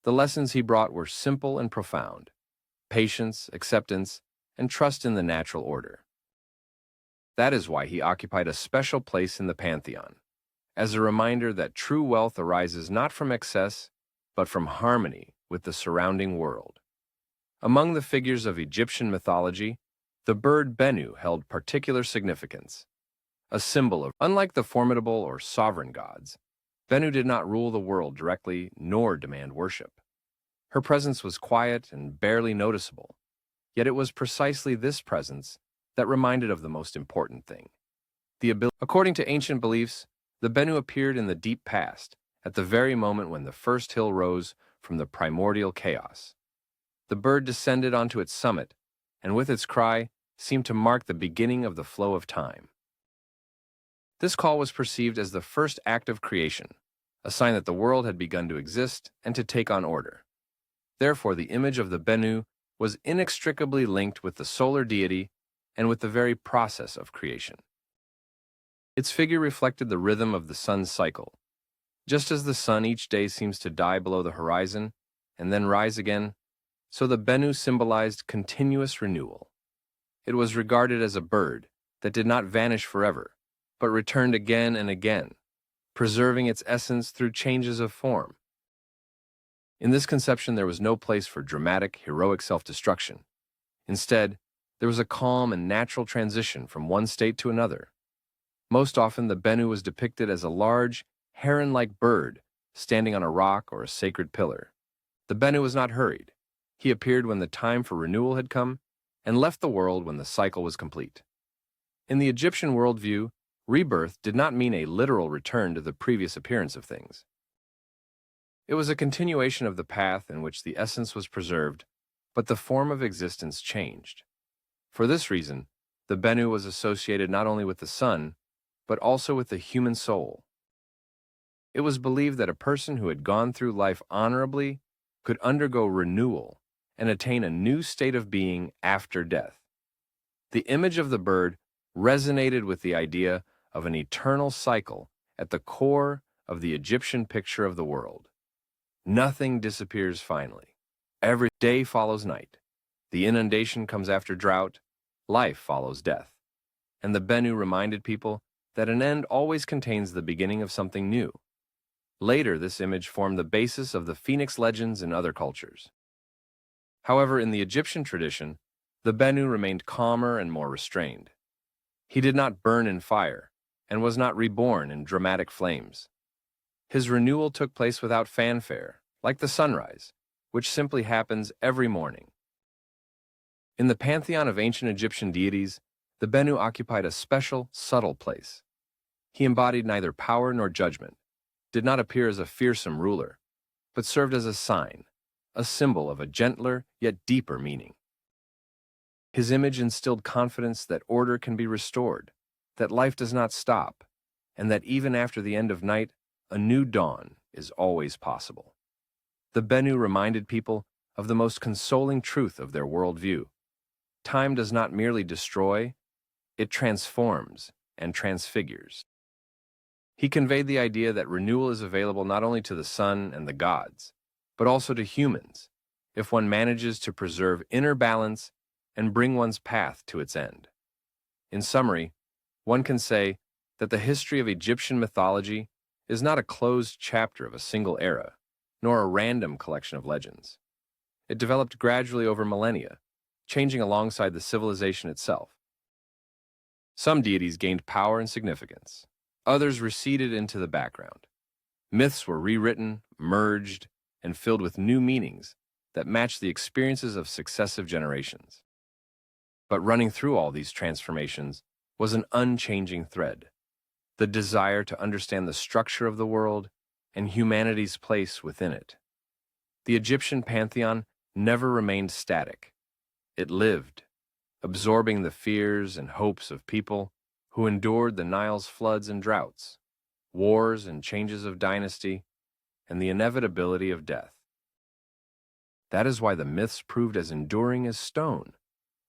The lessons he brought were simple and profound. patience, acceptance, and trust in the natural order. That is why he occupied a special place in the pantheon, as a reminder that true wealth arises not from excess, but from harmony with the surrounding world. Among the figures of Egyptian mythology, the bird Bennu held particular significance, a symbol of, unlike the formidable or sovereign gods, Bennu did not rule the world directly nor demand worship. Her presence was quiet and barely noticeable, yet it was precisely this presence that reminded of the most important thing, the ability. According to ancient beliefs, the Bennu appeared in the deep past, at the very moment when the first hill rose from the primordial chaos. The bird descended onto its summit, and with its cry, seemed to mark the beginning of the flow of time. This call was perceived as the first act of creation, a sign that the world had begun to exist and to take on order. Therefore, the image of the Bennu was inextricably linked with the solar deity and with the very process of creation. Its figure reflected the rhythm of the sun's cycle. Just as the sun each day seems to die below the horizon and then rise again, so the Bennu symbolized continuous renewal. It was regarded as a bird that did not vanish forever, but returned again and again, preserving its essence through changes of form. In this conception, there was no place for dramatic, heroic self-destruction. Instead, there was a calm and natural transition from one state to another. Most often, the Bennu was depicted as a large, heron-like bird standing on a rock or a sacred pillar. The Bennu was not hurried. He appeared when the time for renewal had come and left the world when the cycle was complete. In the Egyptian worldview, rebirth did not mean a literal return to the previous appearance of things. It was a continuation of the path in which the essence was preserved, but the form of existence changed. For this reason, the Bennu was associated not only with the sun, but also with the human soul. It was believed that a person who had gone through life honorably could undergo renewal and attain a new state of being after death. The image of the bird resonated with the idea of an eternal cycle at the core of the Egyptian picture of the world. Nothing disappears finally. Every day follows night. The inundation comes after drought. Life follows death. And the Bennu reminded people that an end always contains the beginning of something new. Later, this image formed the basis of the phoenix legends in other cultures. However, in the Egyptian tradition, the Bennu remained calmer and more restrained. He did not burn in fire and was not reborn in dramatic flames. His renewal took place without fanfare, like the sunrise, which simply happens every morning. In the pantheon of ancient Egyptian deities, the Bennu occupied a special, subtle place. He embodied neither power nor judgment, did not appear as a fearsome ruler, but served as a sign, a symbol of a gentler yet deeper meaning. His image instilled confidence that order can be restored, that life does not stop, and that even after the end of night, a new dawn is always possible. The Bennu reminded people of the most consoling truth of their worldview. Time does not merely destroy, it transforms and transfigures. He conveyed the idea that renewal is available not only to the sun and the gods, but also to humans, if one manages to preserve inner balance and bring one's path to its end. In summary, one can say that the history of Egyptian mythology is not a closed chapter of a single era, nor a random collection of legends. It developed gradually over millennia, changing alongside the civilization itself. Some deities gained power and significance. Others receded into the background. Myths were rewritten, merged, and filled with new meanings that matched the experiences of successive generations. But running through all these transformations was an unchanging thread: the desire to understand the structure of the world and humanity's place within it. The Egyptian pantheon never remained static. It lived, absorbing the fears and hopes of people who endured the Nile's floods and droughts, wars and changes of dynasty, and the inevitability of death. That is why the myths proved as enduring as stone.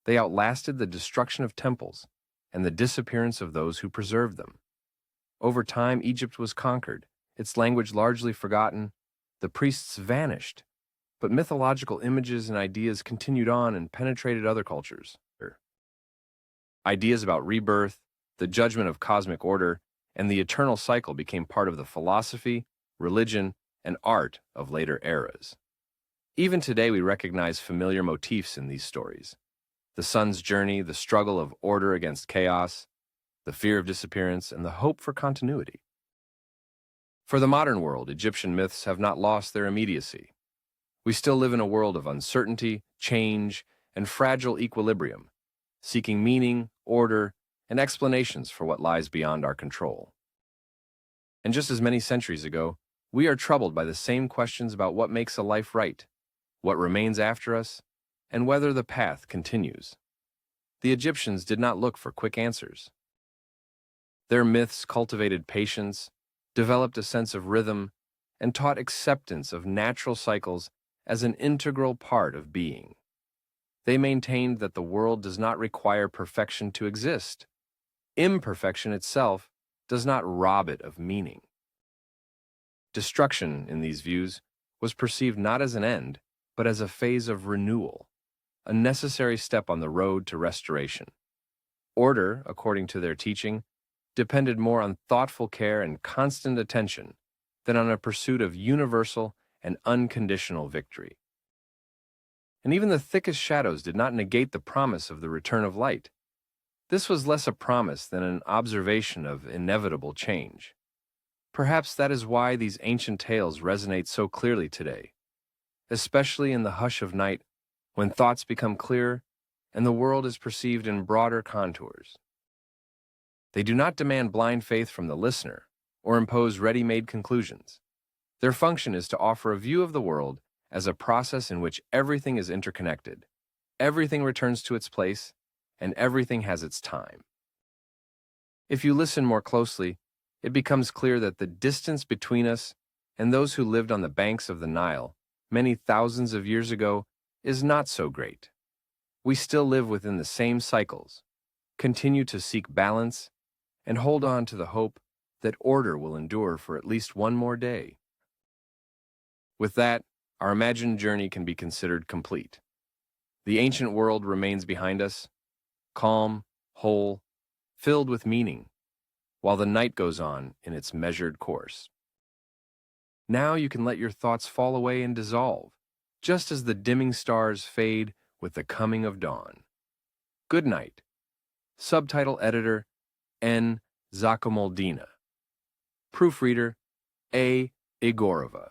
They outlasted the destruction of temples and the disappearance of those who preserved them. Over time, Egypt was conquered, its language largely forgotten, the priests vanished, but mythological images and ideas continued on and penetrated other cultures. Ideas about rebirth, the judgment of cosmic order, and the eternal cycle became part of the philosophy, religion, and art of later eras. Even today, we recognize familiar motifs in these stories. The sun's journey, the struggle of order against chaos, the fear of disappearance, and the hope for continuity. For the modern world, Egyptian myths have not lost their immediacy. We still live in a world of uncertainty, change, and fragile equilibrium, seeking meaning, order, and explanations for what lies beyond our control. And just as many centuries ago, we are troubled by the same questions about what makes a life right, what remains after us, and whether the path continues. The Egyptians did not look for quick answers. Their myths cultivated patience, developed a sense of rhythm, and taught acceptance of natural cycles as an integral part of being. They maintained that the world does not require perfection to exist. Imperfection itself does not rob it of meaning. Destruction, in these views, was perceived not as an end, but as a phase of renewal, a necessary step on the road to restoration. Order, according to their teaching, depended more on thoughtful care and constant attention than on a pursuit of universal and unconditional victory. And even the thickest shadows did not negate the promise of the return of light. This was less a promise than an observation of inevitable change. Perhaps that is why these ancient tales resonate so clearly today, especially in the hush of night when thoughts become clearer and the world is perceived in broader contours. They do not demand blind faith from the listener or impose ready-made conclusions. Their function is to offer a view of the world as a process in which everything is interconnected, everything returns to its place, and everything has its time. If you listen more closely, it becomes clear that the distance between us and those who lived on the banks of the Nile many thousands of years ago is not so great. We still live within the same cycles, continue to seek balance, and hold on to the hope that order will endure for at least one more day. With that, our imagined journey can be considered complete. The ancient world remains behind us, calm, whole, filled with meaning, while the night goes on in its measured course. Now you can let your thoughts fall away and dissolve, just as the dimming stars fade with the coming of dawn. Good night. Subtitle editor, N. Zakomoldina. Proofreader, A. Igorova.